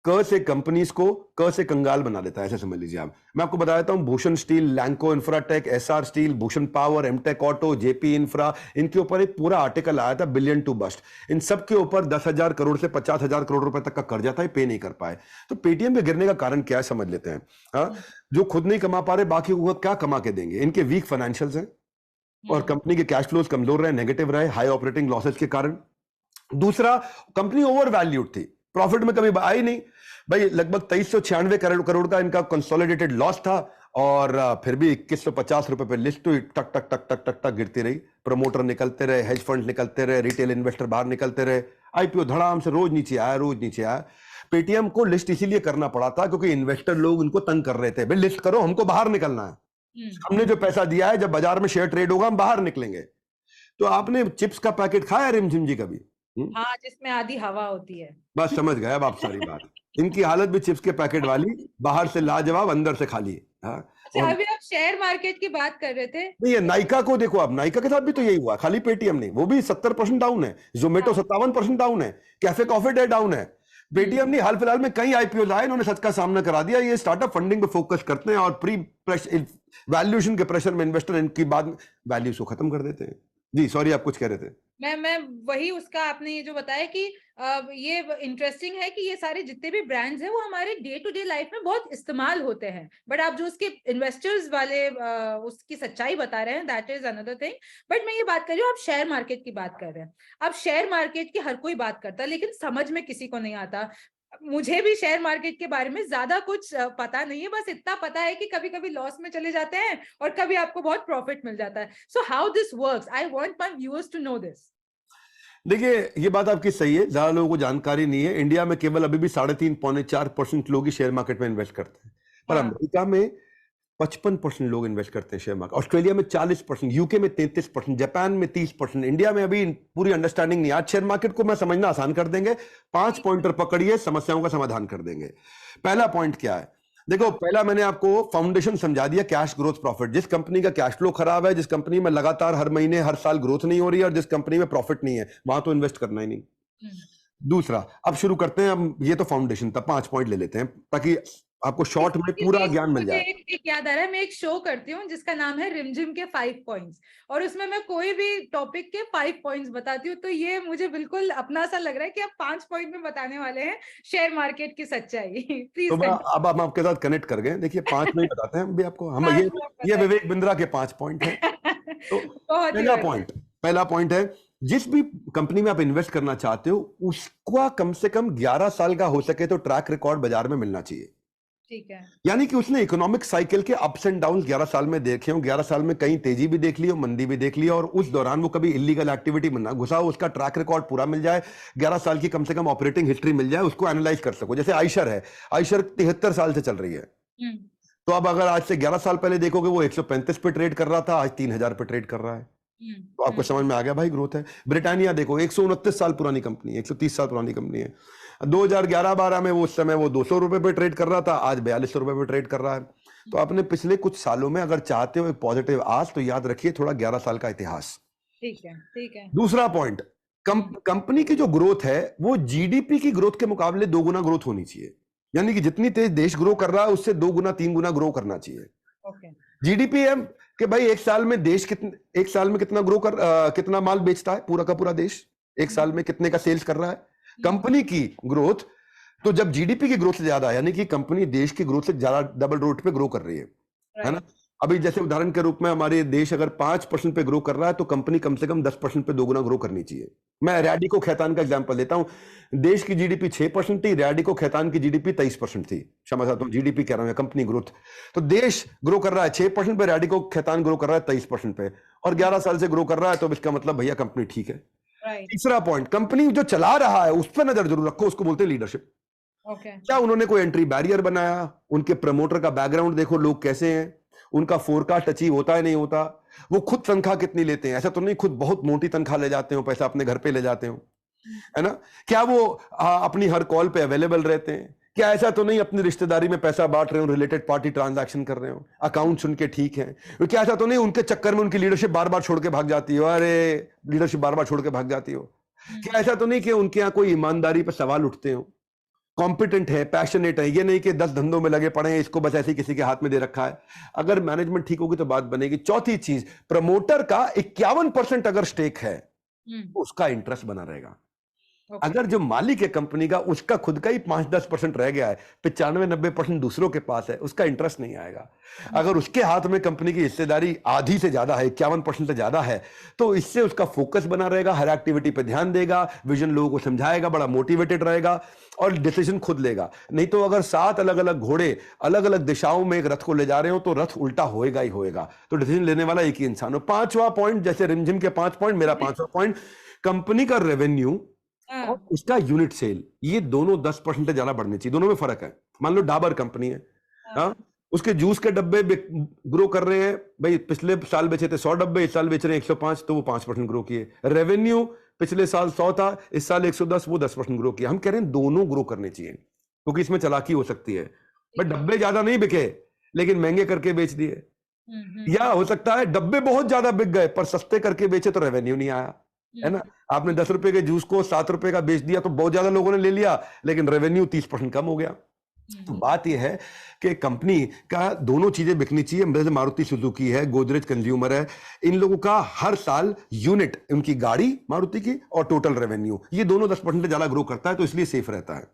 क से कंपनीज को, क से कंगाल बना देता है, ऐसे समझ लीजिए आप। मैं आपको बता देता हूं, Bhushan Steel, Lanco Infratech, SR Steel, Bhushan Power, Amtek Auto, JP Infra, इनके ऊपर एक पूरा आर्टिकल आया था बिलियन टू बस्ट। इन सब के ऊपर 10,000 करोड़ से 50,000 करोड़ रुपए तक का कर्जा था, पे नहीं कर पाए। तो पेटीएम के गिरने का कारण क्या है समझ लेते हैं। हाँ, जो खुद नहीं कमा पा रहे बाकी को क्या कमा के देंगे। इनके वीक फाइनेंशियल्स हैं और कंपनी के कैश फ्लोज कमजोर रहे, नेगेटिव रहे, हाई ऑपरेटिंग लॉसेस के कारण। दूसरा, कंपनी ओवर वैल्यूड थी, प्रॉफिट में कभी आई नहीं। भाई लगभग 2396 करोड़ का इनका कंसोलिडेटेड लॉस था और फिर भी 2150 रुपए पे लिस्ट हुई, टक टक टक टक टक टक गिरती रही। प्रमोटर निकलते रहे, हेज फंड निकलते रहे, रिटेल इन्वेस्टर बाहर निकलते रहे, आईपीओ धड़ाम से रोज नीचे आया, रोज नीचे आया। पेटीएम को लिस्ट इसीलिए करना पड़ा था क्योंकि इन्वेस्टर लोग उनको तंग कर रहे थे, भाई लिस्ट करो, हमको बाहर निकलना है, हमने जो पैसा दिया है जब बाजार में शेयर ट्रेड होगा हम बाहर निकलेंगे। तो आपने चिप्स का पैकेट खाया रिमझिम जी कभी? हाँ, जिसमें आधी हवा होती है। बस समझ गए अब आप सारी बात। इनकी हालत भी चिप्स के पैकेट वाली, बाहर से लाजवाब, अंदर से खाली। हाँ, अच्छा, और अभी आप शेयर मार्केट की बात कर रहे थे। नहीं, ये नाइका को देखो, आप नाइका के साथ भी तो यही हुआ, खाली पेटीएम नहीं, वो भी 70% डाउन है, जोमेटो 57% डाउन है, कैफे कॉफी डे डाउन है। पेटीएम नहीं, हाल फिलहाल में कई आईपीओ आए, इन्होंने सच का सामना करा दिया। ये स्टार्टअप फंडिंग पे फोकस करते हैं और प्री वैल्यूएशन के प्रेशर में इन्वेस्टर इनकी बाद वैल्यूज को खत्म कर देते हैं। जी सॉरी, आप कुछ कह रहे थे। मैं वही, उसका आपने ये जो बताया कि ये इंटरेस्टिंग है कि ये सारे जितने भी ब्रांड्स हैं वो हमारे डे टू डे लाइफ में बहुत इस्तेमाल होते हैं, बट आप जो उसके इन्वेस्टर्स वाले उसकी सच्चाई बता रहे हैं, that is another thing. But मैं ये बात कर रही हूँ, आप शेयर मार्केट की बात कर रहे हैं। अब शेयर मार्केट की हर कोई बात करता है, लेकिन समझ में किसी को नहीं आता। मुझे भी शेयर मार्केट के बारे में ज्यादा कुछ पता नहीं है, बस इतना पता है कि कभी कभी लॉस में चले जाते हैं और कभी आपको बहुत प्रॉफिट मिल जाता है। So how this works, I want my viewers to know this. देखिए, ये बात आपकी सही है, ज्यादा लोगों को जानकारी नहीं है। इंडिया में केवल अभी भी 3.5-4% लोग ही शेयर मार्केट में इन्वेस्ट करते हैं, पर हाँ। अमेरिका में 55% लोग इन्वेस्ट करते हैं शेयर मार्केट, ऑस्ट्रेलिया में 40%, यूके में 33%, जापान में 30%। इंडिया में अभी पूरी अंडरस्टैंडिंग नहीं। आज शेयर मार्केट को मैं समझना आसान कर देंगे, 5 पॉइंटर पकड़िए, समस्याओं का समाधान कर देंगे। पहला पॉइंट क्या है? देखो, पहला मैंने आपको फाउंडेशन समझा दिया, कैश ग्रोथ प्रॉफिट। जिस कंपनी का कैश फ्लो खराब है, जिस कंपनी में लगातार हर महीने हर साल ग्रोथ नहीं हो रही है, और जिस कंपनी में प्रॉफिट नहीं है, वहां तो इन्वेस्ट करना ही नहीं। दूसरा, अब शुरू करते हैं हम, ये तो फाउंडेशन था, 5 पॉइंट ले लेते हैं ताकि आपको शॉर्ट में पूरा ज्ञान मिल मुझे जाए। एक याद आ रहा है, मैं एक शो करती हूँ जिसका नाम है रिमझिम के 5 पॉइंट्स, और उसमें मैं कोई भी टॉपिक के 5 पॉइंट्स बताती हूँ। तो ये मुझे बिल्कुल अपना सा लग रहा है कि आप 5 पॉइंट में बताने वाले हैं शेयर मार्केट की सच्चाई। प्लीज। तो अब हम आपके साथ कनेक्ट कर गए। देखिए, 5 में ही बताते हैं अभी आपको हम। ये विवेक बिंद्रा के 5 पॉइंट हैं। तो बहुत ही पहला पॉइंट है, जिस भी कंपनी में आप इन्वेस्ट करना चाहते हो, उसका कम से कम 11 साल का हो सके तो ट्रैक रिकॉर्ड बाजार में मिलना चाहिए। ठीक है, यानी कि उसने इकोनॉमिक साइकिल के अप्स एंड डाउन 11 साल में देखे हो। 11 साल में कहीं तेजी भी देख ली हो, मंदी भी देख ली हो, और उस दौरान वो कभी इलीगल एक्टिविटी में ना घुसा हो, उसका ट्रैक रिकॉर्ड पूरा मिल जाए। 11 साल की कम से कम ऑपरेटिंग हिस्ट्री मिल जाए, उसको एनालाइज कर सको। जैसे आयशर है, आयशर 73 साल से चल रही है। तो अब अगर आज से 11 साल पहले देखोगे, वो 135 पे ट्रेड कर रहा था, आज 3000 पे ट्रेड कर रहा है। तो आपको समझ में आ गया भाई, ग्रोथ है। ब्रिटानिया देखो, 129 साल पुरानी कंपनी है, 130 साल पुरानी कंपनी है। 2011-12 में वो उस समय वो 200 रुपए पे ट्रेड कर रहा था, आज 4200 रुपए पे ट्रेड कर रहा है। तो आपने पिछले कुछ सालों में अगर चाहते हो एक पॉजिटिव आज, तो याद रखिए थोड़ा 11 साल का इतिहास। ठीक है, ठीक है। दूसरा पॉइंट, कंपनी की जो ग्रोथ है वो जीडीपी की ग्रोथ के मुकाबले 2 गुना ग्रोथ होनी चाहिए। यानी कि जितनी तेज देश ग्रो कर रहा है, उससे 2 गुना 3 गुना ग्रो करना चाहिए। जीडीपी है कि भाई एक साल में देश एक साल में कितना ग्रो कर कितना माल बेचता है पूरा का पूरा देश, एक साल में कितने का सेल्स कर रहा है। कंपनी की ग्रोथ तो जब जीडीपी की ग्रोथ से ज्यादा, यानी कि कंपनी देश की ग्रोथ से ज्यादा डबल रोट पे ग्रो कर रही है ना। अभी जैसे उदाहरण के रूप में हमारे देश अगर 5% पे ग्रो कर रहा है, तो कंपनी कम से कम 10% पे 2 गुना ग्रो करनी चाहिए। मैं रैडिको खैतान का एग्जांपल देता हूं। देश की जीडीपी 6% थी, रैडिको खैतान की जीडीपी 23% थी। क्षमा चाहता हूं, जीडीपी कह रहा हूं, कंपनी ग्रोथ। तो देश ग्रो कर रहा है 6% पे, रैडिको खैतान ग्रो कर रहा है 23% पे, और 11 साल से ग्रो कर रहा है, तो इसका मतलब भैया कंपनी ठीक है। तीसरा पॉइंट, कंपनी जो चला रहा है उस पर नजर जरूर रखो, उसको बोलते हैं लीडरशिप। क्या उन्होंने कोई एंट्री बैरियर बनाया? उनके प्रमोटर का बैकग्राउंड देखो, लोग कैसे हैं, उनका फोरकास्ट अचीव होता है नहीं होता, वो खुद तनख्वाह कितनी लेते हैं, ऐसा तो नहीं खुद बहुत मोटी तनख्वाह ले जाते हो, पैसा अपने घर पे ले जाते हो, है ना। क्या वो अपनी हर कॉल पे अवेलेबल रहते हैं? क्या ऐसा तो नहीं अपनी रिश्तेदारी में पैसा बांट रहे हो, रिलेटेड पार्टी ट्रांजैक्शन कर रहे हो, अकाउंट्स उनके ठीक हैं? क्या ऐसा तो नहीं उनके चक्कर में उनकी लीडरशिप बार बार छोड़ के भाग जाती हो? अरे लीडरशिप बार बार छोड़ के भाग जाती हो। क्या ऐसा तो नहीं कि उनके यहाँ कोई ईमानदारी पर सवाल उठते हो, कॉम्पिटेंट है, पैशनेट है, ये नहीं कि 10 धंधों में लगे पड़े हैं, इसको बस ऐसे किसी के हाथ में दे रखा है। अगर मैनेजमेंट ठीक होगी तो बात बनेगी। चौथी चीज, प्रमोटर का 51% अगर स्टेक है, उसका इंटरेस्ट बना रहेगा। अगर जो मालिक है कंपनी का, उसका खुद का ही 5-10% रह गया है, 95-90% दूसरों के पास है, उसका इंटरेस्ट नहीं आएगा। अगर उसके हाथ में कंपनी की हिस्सेदारी आधी से ज्यादा है, 51% से ज्यादा है, तो इससे उसका फोकस बना रहेगा, हर एक्टिविटी पे ध्यान देगा, विजन लोगों को समझाएगा, बड़ा मोटिवेटेड रहेगा और डिसीजन खुद लेगा। नहीं तो अगर 7 अलग अलग घोड़े अलग अलग दिशाओं में एक रथ को ले जा रहे हो, तो रथ उल्टा होएगा ही होएगा। तो डिसीजन लेने वाला एक ही इंसान हो। 5वां पॉइंट, जैसे रिमझिम के 5 पॉइंट, मेरा 5वां पॉइंट, कंपनी का रेवेन्यू और उसका यूनिट सेल, ये दोनों 10% से ज्यादा बढ़ने चाहिए। दोनों में फर्क है। मान लो डाबर कंपनी है, उसके जूस के डब्बे ग्रो कर रहे हैं, भाई पिछले साल बेचे थे 100 डब्बे, इस साल बेच रहे हैं 105, तो वो 5% ग्रो किए। रेवेन्यू पिछले साल 100 था, इस साल 110, वो 10% ग्रो किया। हम कह रहे हैं दोनों ग्रो करने चाहिए, क्योंकि इसमें चालाकी हो सकती है। बट डब्बे ज्यादा नहीं बिके, लेकिन महंगे करके बेच दिए। या हो सकता है डब्बे बहुत ज्यादा बिक गए, पर सस्ते करके बेचे तो रेवेन्यू नहीं आया, है ना। आपने 10 रुपए के जूस को 7 रुपए का बेच दिया तो बहुत ज्यादा लोगों ने ले लिया, लेकिन रेवेन्यू 30% कम हो गया। तो बात यह है कि कंपनी का दोनों चीजें बिकनी चाहिए। जैसे मारुति सुजुकी है, गोदरेज कंज्यूमर है, इन लोगों का हर साल यूनिट, उनकी गाड़ी मारुति की और टोटल रेवेन्यू, ये दोनों 10% ज्यादा ग्रो करता है, तो इसलिए सेफ रहता है।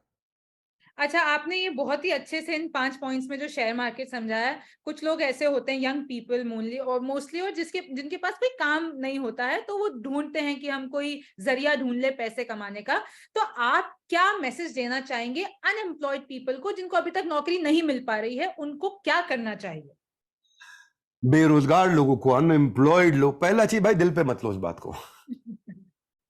अच्छा, आपने ये बहुत ही अच्छे से इन 5 पॉइंट्स में जो शेयर मार्केट समझाया। कुछ लोग ऐसे होते हैं, यंग पीपल मोस्टली, और जिनके पास कोई काम नहीं होता है, तो वो ढूंढते हैं कि हम कोई जरिया ढूंढ ले पैसे कमाने का। तो आप क्या मैसेज देना चाहेंगे अनएम्प्लॉयड पीपल को, जिनको अभी तक नौकरी नहीं मिल पा रही है? उनको क्या करना चाहिए? बेरोजगार लोगों को, अनएम्प्लॉयड लोग, पहला चीज भाई दिल पे मत लो इस बात को,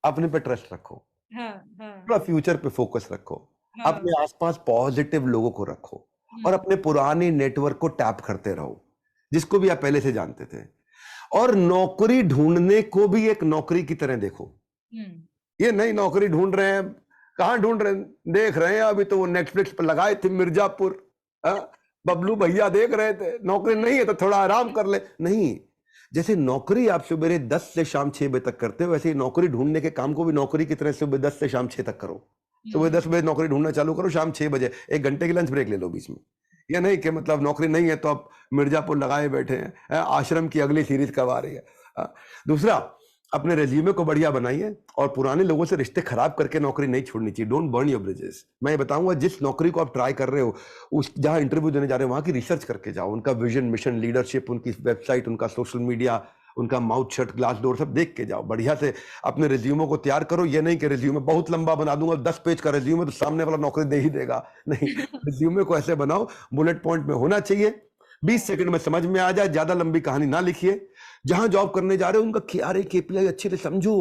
अपने पे ट्रस्ट रखो, हाँ, हाँ, थोड़ा फ्यूचर पे फोकस रखो, हाँ, अपने आसपास पॉजिटिव लोगों को रखो, और अपने पुराने नेटवर्क को टैप करते रहो, जिसको भी आप पहले से जानते थे। और नौकरी ढूंढने को भी एक नौकरी की तरह देखो। ये नई नौकरी ढूंढ रहे हैं, कहां ढूंढ रहे हैं, देख रहे हैं, अभी तो वो नेटफ्लिक्स पर लगाए थे मिर्जापुर, बबलू भैया देख रहे थे, नौकरी नहीं है तो थोड़ा आराम कर ले। नहीं, जैसे नौकरी आप सुबह 10 से शाम 6 बजे तक करते हो, वैसे ही नौकरी ढूंढने के काम को भी नौकरी की तरह सुबह 10 से शाम 6 तक करो। सुबह 10 बजे नौकरी ढूंढना चालू करो, शाम 6 बजे 1 घंटे की लंच ब्रेक ले लो बीच में। ये नहीं कि मतलब नौकरी नहीं है तो आप मिर्जापुर लगाए बैठे हैं, आश्रम की अगली सीरीज कब आ रही है। दूसरा, अपने रेज्यूमे को बढ़िया बनाइए, और पुराने लोगों से रिश्ते खराब करके नौकरी नहीं छोड़नी चाहिए। Don't burn your bridges. मैं ये बताऊंगा, जिस नौकरी को आप ट्राई कर रहे हो, उस जहां इंटरव्यू देने जा रहे हो, वहां की रिसर्च करके जाओ, उनका विजन, मिशन, लीडरशिप, उनकी वेबसाइट, उनका सोशल मीडिया, उनका माउथ शट, ग्लास डोर, सब देख के जाओ। बढ़िया से अपने रिज्यूमे को तैयार करो। ये नहीं कि रिज्यूमे बहुत लंबा बना दूंगा, 10 पेज का रिज्यूमे, तो सामने वाला नौकरी दे ही देगा। नहीं, रिज्यूमे को ऐसे बनाओ, बुलेट पॉइंट में होना चाहिए, 20 सेकंड में समझ में आ जाए, ज्यादा लंबी कहानी ना लिखिए। जहां जॉब करने जा रहे हो उनका KPI अच्छे से समझो।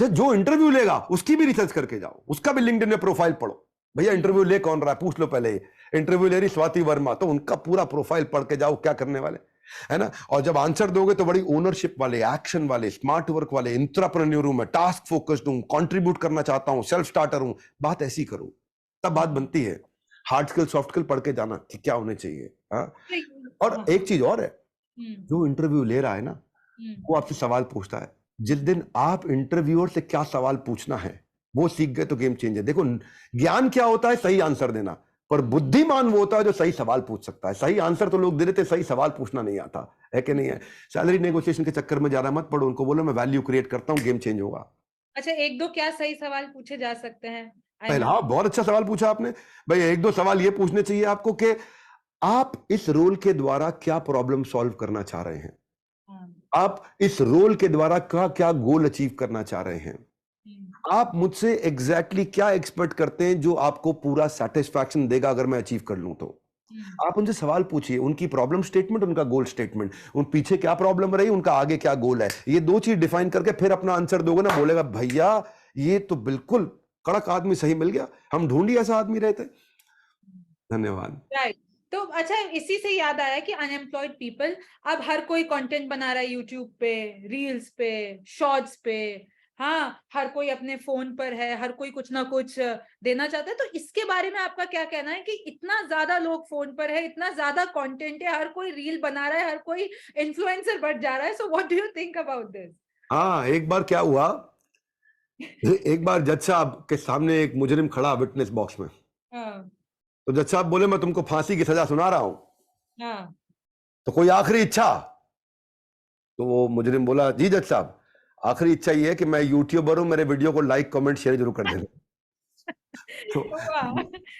जो इंटरव्यू लेगा उसकी भी रिसर्च करके जाओ, उसका भी लिंक्डइन में प्रोफाइल पढ़ो। भैया इंटरव्यू ले कौन रहा है, पूछ लो पहले। इंटरव्यू ले रही स्वाति वर्मा, तो उनका पूरा प्रोफाइल पढ़ के जाओ, क्या करने वाले, है ना। और जब आंसर दोगे तो बड़ी ओनरशिप वाले, एक्शन वाले, स्मार्ट वर्क वाले, इंट्राप्रेन्योर हूं मैं, टास्क फोकस्ड हूं, कंट्रीब्यूट करना चाहता हूं, सेल्फ स्टार्टर हूं, बात ऐसी करो, तब बात बनती है। हार्ड स्किल, सॉफ्ट स्किल पढ़ के जाना कि क्या होने चाहिए। और एक चीज और है, जो इंटरव्यू ले रहा है ना, वो आपसे सवाल पूछता है। जिस दिन आप इंटरव्यूअर से क्या सवाल पूछना है वो सीख गए तो गेम चेंजर। देखो, ज्ञान क्या होता है, सही आंसर देना, पर बुद्धिमान वो होता है जो सही सवाल पूछ सकता है। सही आंसर तो लोग दे देते, सही सवाल पूछना नहीं आता है कि नहीं है। सैलरी नेगोशिएशन के चक्कर में ज्यादा मत पड़ो, उनको बोलो मैं वैल्यू क्रिएट करता हूं, गेम चेंज होगा। अच्छा, 1-2 क्या सही सवाल पूछे जा सकते हैं? पहला, हाँ, बहुत अच्छा सवाल पूछा आपने भाई। 1-2 सवाल ये पूछने चाहिए आपको कि आप इस रोल के द्वारा क्या प्रॉब्लम सॉल्व करना चाह रहे हैं, आप इस रोल के द्वारा क्या गोल अचीव करना चाह रहे हैं, आप मुझसे एग्जैक्टली क्या एक्सपेक्ट करते हैं जो आपको पूरा सेटिस्फैक्शन देगा अगर मैं अचीव कर लूं तो। आप उनसे सवाल पूछिए, उनकी प्रॉब्लम स्टेटमेंट, उनका गोल स्टेटमेंट, उन पीछे क्या प्रॉब्लम रही, उनका आगे क्या गोल है, ये 2 चीज डिफाइन करके फिर अपना आंसर दोगे ना, बोलेगा भैया ये तो बिल्कुल कड़क आदमी सही मिल गया, हम ढूंढी ऐसा आदमी रहते। धन्यवाद। राइट। तो अच्छा, इसी से याद आया कि अनएम्प्लॉयड पीपल, अब हर कोई कंटेंट बना रहा है यूट्यूब पे, रील्स पे, शॉर्ट्स पे, हाँ, हर कोई अपने फोन पर है, हर कोई कुछ ना कुछ देना चाहता है। तो इसके बारे में आपका क्या कहना है कि इतना ज्यादा लोग फोन पर है, इतना ज्यादा कंटेंट है, हर कोई रील बना रहा है, हर कोई इन्फ्लुएंसर बन जा रहा है। So what do you think about this? हाँ, एक बार क्या हुआ, एक बार जज साहब के सामने एक मुजरिम खड़ा विटनेस बॉक्स में, तो जज साहब बोले मैं तुमको फांसी की सजा सुना रहा हूं, तो कोई आखिरी इच्छा? तो वो मुजरिम बोला, जी जज साहब, आखिरी इच्छा ये है कि मैं यूट्यूबर हूं, मेरे वीडियो को लाइक कमेंट शेयर जरूर कर देना। तो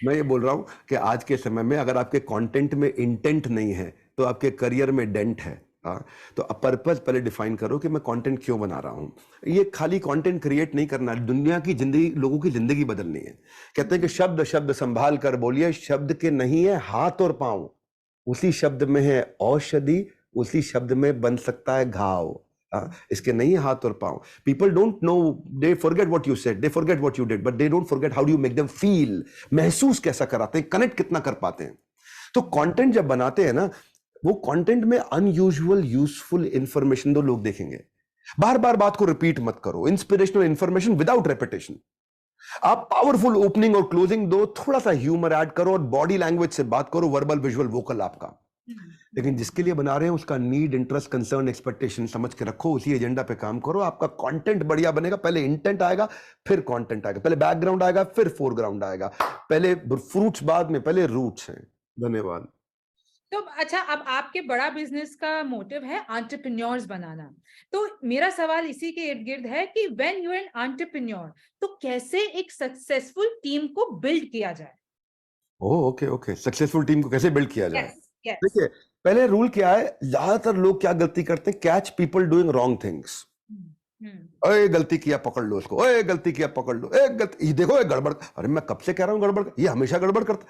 मैं ये बोल रहा हूं कि आज के समय में अगर आपके कंटेंट में इंटेंट नहीं है तो आपके करियर में डेंट है। तो पर्पस पहले डिफाइन करो कि मैं कंटेंट क्यों बना रहा हूं। ये खाली कंटेंट क्रिएट नहीं करना, दुनिया की जिंदगी, लोगों की जिंदगी बदलनी है। कहते हैं कि शब्द शब्द संभाल कर बोलिए, शब्द के नहीं है हाथ और पांव, उसी शब्द में है औषधि, उसी शब्द में बन सकता है घाव। इसके नहीं है हाथ और पांव। People don't know, they forget what you said, they forget what you did, but they don't forget how do you make them feel. महसूस कैसा कराते हैं, कनेक्ट कितना कर पाते हैं। तो कंटेंट जब बनाते हैं ना, वो कंटेंट में अनयूजुअल यूजफुल इंफॉर्मेशन तो लोग देखेंगे। बार बार बात को रिपीट मत करो, इंस्पिरेशनल इंफॉर्मेशन विदाउट रेपिटेशन। आप पावरफुल ओपनिंग और क्लोजिंग दो, थोड़ा सा ह्यूमर ऐड करो और बॉडी लैंग्वेज से बात करो, वर्बल विजुअल वोकल आपका। लेकिन जिसके लिए बना रहे हैं उसका नीड, इंटरेस्ट, कंसर्न, एक्सपेक्टेशन समझ के रखो, उसी एजेंडा पे काम करो, आपका कंटेंट बढ़िया बनेगा। पहले इंटेंट आएगा फिर कंटेंट आएगा, पहले बैकग्राउंड आएगा फिर फोरग्राउंड आएगा, पहले फ्रूट्स बाद में, पहले रूट्स हैं। धन्यवाद। तो अच्छा, अब आपके बड़ा बिजनेस का मोटिव है एंटरप्रेन्योर्स बनाना, तो मेरा सवाल इसी के इर्द गिर्द है कि when you are an entrepreneur तो कैसे एक सक्सेसफुल टीम को बिल्ड किया जाए? Oh, okay okay, successful team को कैसे बिल्ड किया जाए? Yes yes. देखिए, पहले रूल क्या है, ज्यादातर लोग क्या गलती करते हैं, catch people doing wrong things. ओए गलती किया पकड़ लो उसको, ओए गलती किया पकड़ लो, ए गलती, ये देखो ये गड़बड़, अरे मैं कब से कह रहा हूं गड़बड़, ये हमेशा गड़बड़ करता।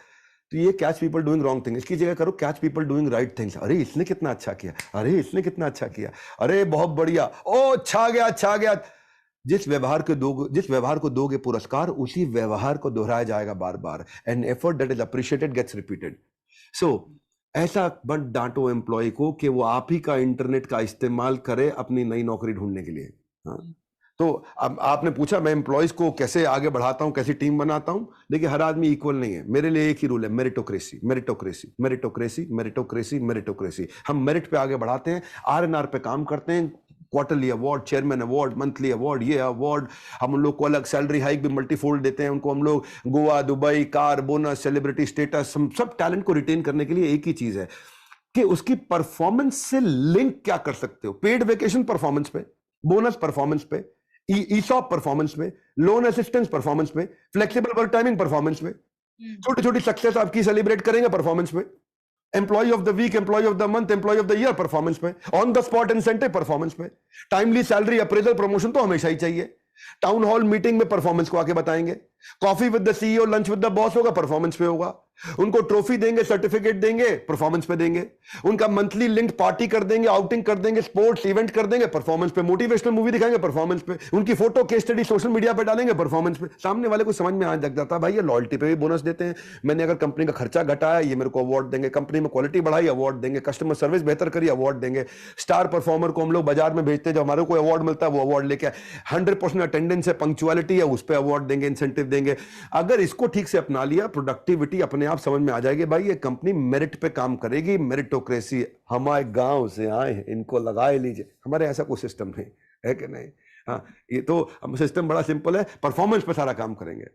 तो ये catch people doing wrong thing, इसकी जगह करो catch people doing right things. अरे इसने कितना अच्छा किया, अरे इसने कितना अच्छा किया, अरे बहुत बढ़िया, ओ छा गया छा गया। जिस व्यवहार को दोगे पुरस्कार, उसी व्यवहार को दोहराया जाएगा बार बार। An effort that is appreciated gets repeated. So ऐसा मत डांटो एम्प्लॉय को कि वो आप ही का इंटरनेट का इस्तेमाल करे अपनी नई नौकरी ढूंढने के लिए। हाँ, तो अब आपने पूछा मैं एम्प्लॉयज को कैसे आगे बढ़ाता हूं, कैसी टीम बनाता हूं। देखिए, हर आदमी इक्वल नहीं है। मेरे लिए एक ही रूल है, meritocracy meritocracy meritocracy meritocracy meritocracy. हम मेरिट पे आगे बढ़ाते हैं, आर पे काम करते हैं, quarterly award, chairman award, monthly award, ये अवार्ड। हम उन लोग को अलग सैलरी हाइक भी मल्टीफोल्ड देते हैं उनको। हम लोग Goa, Dubai, car, bonus, celebrity status, हम सब टैलेंट को रिटेन करने के लिए एक ही चीज है कि उसकी परफॉर्मेंस से लिंक क्या कर सकते हो। पेड वेकेशन परफॉर्मेंस पे, बोनस परफॉर्मेंस पे, ईसॉप परफॉर्मेंस में, लोन असिस्टेंस परफॉर्मेंस में, फ्लेक्सिबल वर्क टाइमिंग परफॉर्मेंस में, छोटी छोटी सक्सेस आपकी सेलिब्रेट करेंगे परफॉर्मेंस में, employee of the week, employee of the month, employee of the year performance में, on the spot incentive performance में, टाइमली सैलरी अप्रेजल प्रमोशन तो हमेशा ही चाहिए। टाउन हॉल मीटिंग में परफॉर्मेंस को आके बताएंगे, coffee with the CEO, lunch with the boss होगा, परफॉर्मेंस पे होगा। उनको ट्रॉफी देंगे, सर्टिफिकेट देंगे, परफॉर्मेंस पे देंगे। उनका मंथली लिंक्ड पार्टी कर देंगे, आउटिंग कर देंगे, स्पोर्ट्स इवेंट कर देंगे, परफॉर्मेंस पे। मोटिवेशनल मूवी दिखाएंगे, परफॉर्मेंस पे। उनकी photo case study social media पे डालेंगे, परफॉर्मेंस पे। सामने वाले को समझ में आ जाता है भाई ये लॉयल्टी पे भी बोनस देते हैं, मैंने अगर कंपनी का खर्चा घटाया ये मेरे को अवार्ड देंगे, कंपनी में क्वालिटी बढ़ाई अवार्ड देंगे, कस्टमर सर्विस बेहतर करी अवार्ड देंगे। स्टार परफॉर्मर को हम लोग बाजार में भेजते हैं, जो हमारे को अवार्ड मिलता है वो अवार्ड लेके 100% अटेंडेंस है, पंक्चुअलिटी है, उस पर अवार्ड देंगे, इंसेंटिव देंगे। अगर इसको ठीक से अपना लिया, प्रोडक्टिविटी अपने आप समझ में आ जाएगी भाई ये कंपनी मेरिट पे काम करेगी। मेरिटोक्रेसी, हमारे गांव से आए हैं, इनको लगाए लीजिए। हमारे ऐसा कोई सिस्टम नहीं है कि नहीं। हाँ, ये तो सिस्टम बड़ा सिंपल है, परफॉर्मेंस पे सारा काम करेंगे।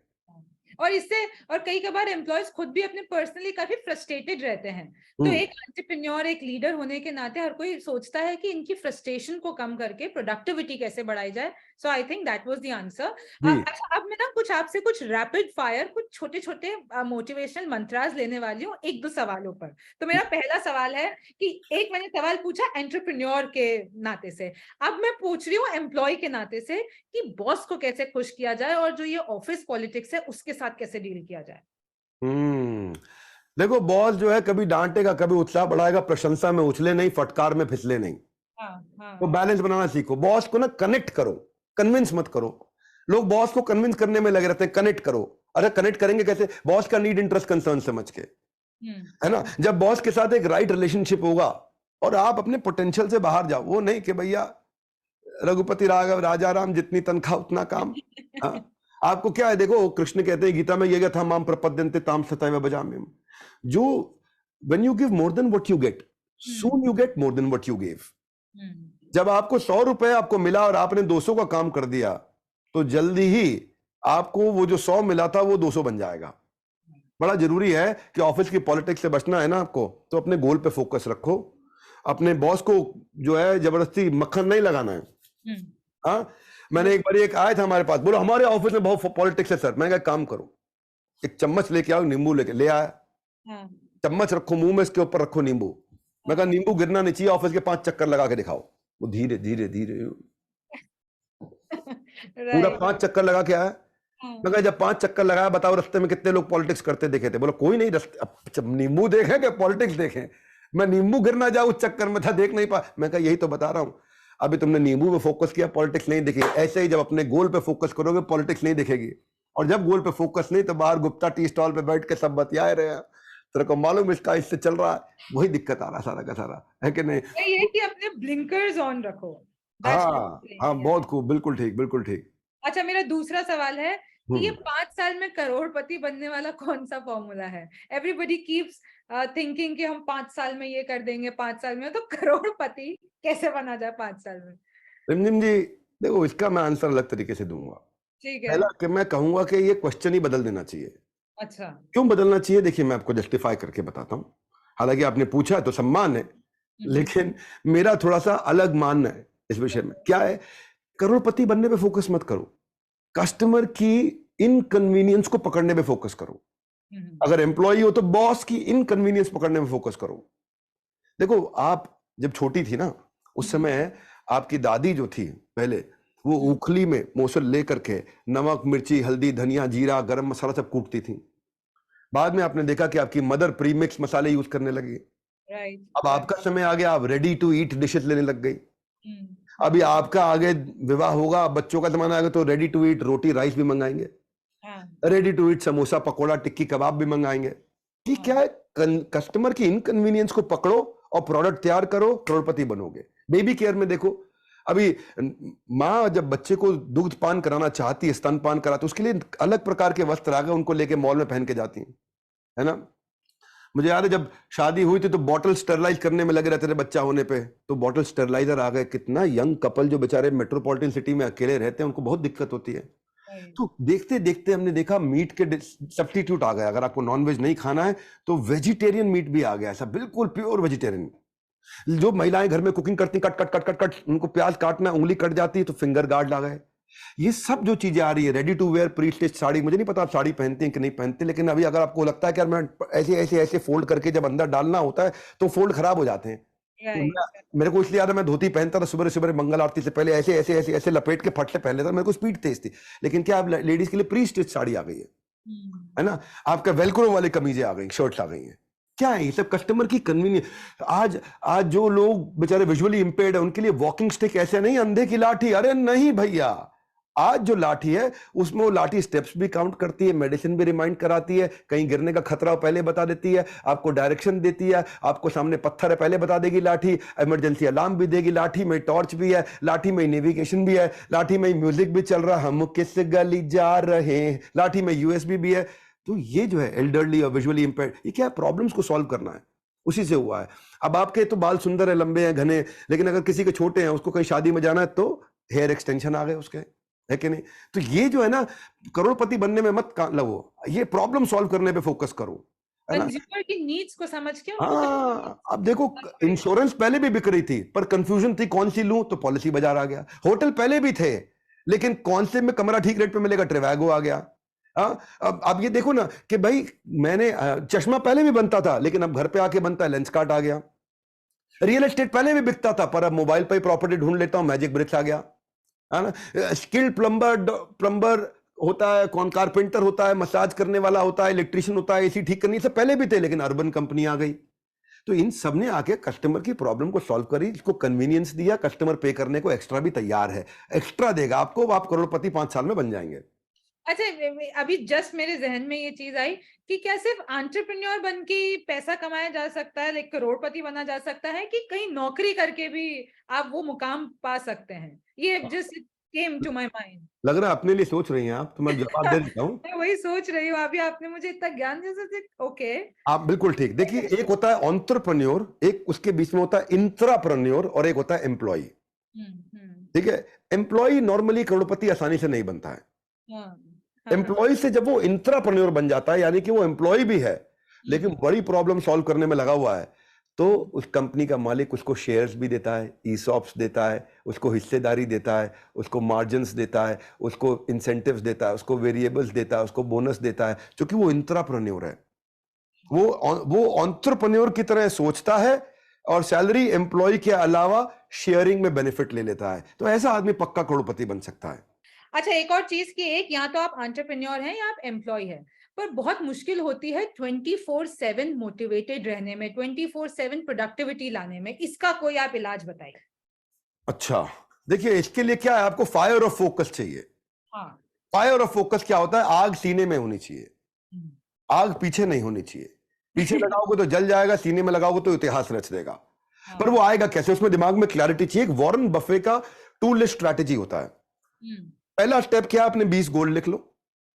और इससे, और कई कबार एम्प्लॉयज खुद भी अपने पर्सनली काफी फ्रस्ट्रेटेड रहते हैं, तो एक एंटरप्रेन्योर, एक लीडर होने के नाते हर कोई सोचता है कि इनकी फ्रस्ट्रेशन को कम करके प्रोडक्टिविटी कैसे बढ़ाई जाए। So I think that was the answer. अच्छा, अब मैं ना आपसे कुछ रैपिड फायर, कुछ छोटे छोटे मोटिवेशनल मंत्रास लेने वाली हूँ, एक दो सवालों पर। तो मेरा पहला सवाल है कि एक मैंने सवाल पूछा एंटरप्रेन्योर के नाते से, अब मैं पूछ रही हूँ एम्प्लॉय के नाते से कि बॉस को कैसे खुश किया जाए और जो ये ऑफिस पॉलिटिक्स है उसके साथ कैसे डील किया जाए। देखो, बॉस जो है कभी डांटेगा, कभी उत्साह बढ़ाएगा, प्रशंसा में उछले नहीं, फटकार में फिसले नहीं। तो बैलेंस बनाना सीखो। बॉस को ना कनेक्ट करो, कन्विंस मत करो। लोग बॉस को कन्विंस करने में लगे रहते हैं, कनेक्ट करो। अरे कनेक्ट करेंगे कैसे? बॉस का नीड, इंटरेस्ट, कंसर्न समझ के, है ना। जब बॉस के साथ एक राइट रिलेशनशिप होगा और आप अपने पोटेंशियल से बाहर जाओ, वो नहीं कि भैया रघुपति राघव राजा राम, जितनी तनख्वाह उतना काम। आपको क्या है, देखो कृष्ण कहते हैं गीता में, ये था माम प्रपद्यन्ते ताम सतैव भजाम्यहम्। जो when you give more than what you get, soon you get more than what you gave. जब आपको 100 रुपए आपको मिला और आपने 200 का काम कर दिया, तो जल्दी ही आपको वो जो 100 मिला था वो 200 बन जाएगा। बड़ा जरूरी है कि ऑफिस की पॉलिटिक्स से बचना है ना आपको, तो अपने गोल पे फोकस रखो। अपने बॉस को जो है जबरदस्ती मक्खन नहीं लगाना है। हाँ, मैंने एक बार एक आया था हमारे पास, बोलो हमारे ऑफिस में बहुत पॉलिटिक्स है सर। मैंने कहा काम करो, एक चम्मच लेके आओ, नींबू लेके ले आया। चम्मच रखो मुंह में, इसके ऊपर रखो नींबू। मैं कहा नींबू गिरना नहीं चाहिए, ऑफिस के 5 चक्कर लगा के दिखाओ। वो धीरे धीरे धीरे पूरा 5 चक्कर लगा के आया। मैं कहा जब 5 चक्कर लगाया, बताओ रास्ते में कितने लोग पॉलिटिक्स करते देखे थे? बोलो कोई नहीं, रास्ते नींबू देखे कि पॉलिटिक्स देखे? मैं नींबू गिरना जाऊं उस चक्कर में था, देख नहीं पा। मैं कहा यही तो बता रहा हूं, अभी तुमने नींबू पे फोकस किया, पॉलिटिक्स नहीं दिखी। ऐसे ही जब अपने गोल पे फोकस करोगे, पॉलिटिक्स नहीं दिखेगी। और जब गोल पे फोकस नहीं, तो बाहर गुप्ता टी स्टॉल पे बैठ के सब बतियाए रहे हैं, तेरे को मालूम इसका इससे चल रहा है, वही दिक्कत आ रहा सारा का सारा, है कि नहीं? ये कि अपने ब्लिंकर्स ऑन रखो। हाँ, बहुत खूब, बिल्कुल ठीक, बिल्कुल ठीक। अच्छा, मेरा दूसरा सवाल है कि ये 5 साल में करोड़पति बनने वाला कौन सा फॉर्मूला है? एवरीबॉडी कीप्स थिंकिंग कि हम 5 साल में ये कर देंगे, 5 साल में, तो करोड़पति कैसे बना जाए 5 साल में? रिमझिम जी, देखो इसका मैं आंसर अलग तरीके से दूंगा। ठीक है। पहला कि मैं कहूंगा कि ये क्वेश्चन ही बदल देना चाहिए। अच्छा। क्यों बदलना चाहिए? देखिए, मैं आपको जस्टिफाई करके बताता हूँ। हालांकि आपने पूछा तो सम्मान है, लेकिन मेरा थोड़ा सा अलग मानना है इस विषय में। क्या है? करोड़पति बनने पे फोकस मत करो, कस्टमर की इनकन्वीनियंस को पकड़ने पे फोकस करो। अगर एम्प्लॉय हो तो बॉस की इनकन्वीनियंस पकड़ने में फोकस करो। देखो, आप जब छोटी थी ना, उस समय आपकी दादी जो थी पहले, वो उखली में मोसल लेकर के नमक, मिर्ची, हल्दी, धनिया, जीरा, गरम मसाला सब कूटती थी। बाद में आपने देखा कि आपकी मदर प्रीमिक्स मसाले यूज करने लगी। राइट। अब आपका समय आ गया, आप रेडी टू ईट डिशेस लेने लग गई। अभी आपका आगे विवाह होगा, बच्चों का जमाना आएगा तो ready to eat roti rice भी मंगाएंगे, ready to eat samosa, pakora, tikki, kebab भी मंगाएंगे। कि क्या है? कस्टमर की इनकन्वीनियंस को पकड़ो और प्रोडक्ट तैयार करो, करोड़पति बनोगे। बेबी केयर में देखो, अभी माँ जब बच्चे को दूध पान कराना चाहती है, स्तनपान कराती है, उसके लिए अलग प्रकार के वस्त्र आ गए, उनको लेके मॉल में पहन के जाती है ना। मुझे याद है जब शादी हुई थी तो बॉटल स्टरलाइज करने में लगे रहते थे बच्चा होने पे, तो बॉटल स्टरलाइजर आ गए। कितना यंग कपल जो बेचारे मेट्रोपॉलिटन सिटी में अकेले रहते हैं, उनको बहुत दिक्कत होती है। तो देखते देखते हमने देखा मीट के सब्स्टिट्यूट आ गया। अगर आपको नॉनवेज नहीं खाना है तो वेजिटेरियन मीट भी आ गया, ऐसा बिल्कुल प्योर वेजिटेरियन। जो महिलाएं घर में कुकिंग करती, cut cut cut cut cut, उनको प्याज काटना, उंगली कट जाती है तो फिंगर गार्ड आ गए। ये सब जो चीजें आ रही है, ready to wear pre stitch sari, मुझे नहीं पता आप साड़ी पहनते हैं कि नहीं पहनते, लेकिन अभी अगर आपको लगता है कि यार मैं ऐसे ऐसे ऐसे फोल्ड करके जब अंदर डालना होता है तो फोल्ड खराब हो जाते हैं। तो मेरे को इसलिए याद है, मैं धोती पहनता था सुबह सुबह मंगल आरती से पहले, ऐसे ऐसे ऐसे ऐसे लपेट के फट से पहन लेता, मेरे को स्पीड तेज थी। लेकिन क्या अब लेडीज के लिए प्री स्टिच साड़ी आ गई है ना, आपका वेलक्रो वाली कमीजें आ गई, शर्ट्स आ गई हैं। क्या है ये सब? कस्टमर की कन्वीनियंस। आज जो लोग बेचारे विजुअली इंपेयर्ड है, उनके लिए वॉकिंग स्टिक ऐसे नहीं अंधे की लाठी, अरे नहीं भैया। आज जो लाठी है उसमें वो लाठी स्टेप्स भी काउंट करती है, मेडिसिन भी रिमाइंड कराती है, कहीं गिरने का खतरा पहले बता देती है, आपको डायरेक्शन देती है, आपको सामने पत्थर है पहले बता देगी लाठी, इमरजेंसी अलार्म भी देगी, लाठी में टॉर्च भी है, लाठी में नेविगेशन भी है, लाठी में म्यूजिक भी चल रहा, हम किस गली जा रहे हैं, लाठी में यूएसबी भी है। तो ये जो है एल्डरली और विजुअली इंपेयर्ड, ये क्या प्रॉब्लम्स को सॉल्व करना है, उसी से हुआ है। अब आपके तो बाल सुंदर है, लंबे हैं, घने, लेकिन अगर किसी के छोटे हैं, उसको कहीं शादी में जाना है तो हेयर एक्सटेंशन आ गए उसके, है कि नहीं? तो ये जो है ना, करोड़पति बनने में मत लगो, ये प्रॉब्लम सॉल्व करने पे फोकस करो, है ना। कंज्यूमर की नीड्स को समझ के हाँ, अब देखो, इंश्योरेंस पहले भी बिक रही थी, पर कंफ्यूजन थी कौन सी लूं, तो पॉलिसी बाजार आ गया। होटल पहले भी थे, लेकिन कौन से में कमरा ठीक रेट पे मिलेगा, ट्रिवैगो आ गया। अब ये देखो ना कि भाई, मैंने चश्मा पहले भी बनता था, लेकिन अब घर पे आके बनता है, लेंसकार्ट आ गया। रियल एस्टेट पहले भी बिकता था, पर अब मोबाइल पे प्रॉपर्टी ढूंढ लेता हूं, मैजिक ब्रिक्स आ गया, है ना। स्किल्ड प्लम्बर होता है, कौन कारपेंटर होता है, मसाज करने वाला होता है, इलेक्ट्रिशियन होता है, एसी ठीक करनी, सब पहले भी थे, लेकिन अर्बन कंपनी आ गई। तो इन सब ने आके कस्टमर की प्रॉब्लम को सॉल्व करी, इसको कन्वीनियंस दिया, कस्टमर पे करने को एक्स्ट्रा भी तैयार है, एक्स्ट्रा देगा आपको, आप करोड़पति 5 साल में बन जाएंगे। अच्छा, अभी जस्ट मेरे जहन में ये चीज आई कि क्या सिर्फ एंटरप्रेन्योर बन के पैसा कमाया जा सकता है, लाइक करोड़पति बना जा सकता है, कि कहीं नौकरी करके भी आप वो मुकाम पा सकते हैं? ये just came to my mind. लग रहा है अपने लिए सोच रही हैं आप, तो मैं जवाब दे देता हूं। मैं वही सोच रही हूँ, अभी आपने मुझे इतना ज्ञान जैसे, ओके। आप बिल्कुल ठीक। देखिए, एक होता है एंटरप्रेन्योर, एक उसके बीच में होता है इंट्राप्रेन्योर, और एक होता है एम्प्लॉय। ठीक है, एम्प्लॉय नॉर्मली करोड़पति आसानी से नहीं बनता है। एम्प्लॉय से जब वो इंट्राप्रेन्योर बन जाता है, यानी कि वो एम्प्लॉय भी है लेकिन बड़ी प्रॉब्लम सॉल्व करने में लगा हुआ है, तो उस कंपनी का मालिक उसको शेयर्स भी देता है, ईसॉप्स देता है, उसको हिस्सेदारी देता है, उसको मार्जिन्स देता है, उसको इंसेंटिव्स देता है, उसको वेरिएबल्स देता है, उसको बोनस देता है, क्योंकि वो इंट्राप्रेन्योर है। वो एंटरप्रेन्योर की तरह सोचता है और सैलरी एम्प्लॉय के अलावा शेयरिंग में बेनिफिट ले लेता है। तो ऐसा आदमी पक्का करोड़पति बन सकता है। अच्छा, एक और चीज की, एक यहाँ तो आप एंटरप्रेन्योर हैं या आप एम्प्लॉय हैं, पर बहुत मुश्किल होती है 24/7 मोटिवेटेड रहने में, 24/7 प्रोडक्टिविटी लाने में, इसका कोई आप इलाज बताइए। अच्छा, देखिए, इसके लिए क्या है, आपको फायर ऑफ फोकस चाहिए। हाँ। फायर ऑफ फोकस क्या होता है? आग सीने में होनी चाहिए, आग पीछे नहीं होनी चाहिए। पीछे लगाओगे तो जल जाएगा, सीने में लगाओगे तो इतिहास रच देगा। पर वो आएगा कैसे? उसमें दिमाग में क्लैरिटी चाहिए। वॉरेन बफे का टू लिस्ट स्ट्रैटेजी होता है। हम्म, पहला स्टेप क्या, आपने 20 गोल लिख लो,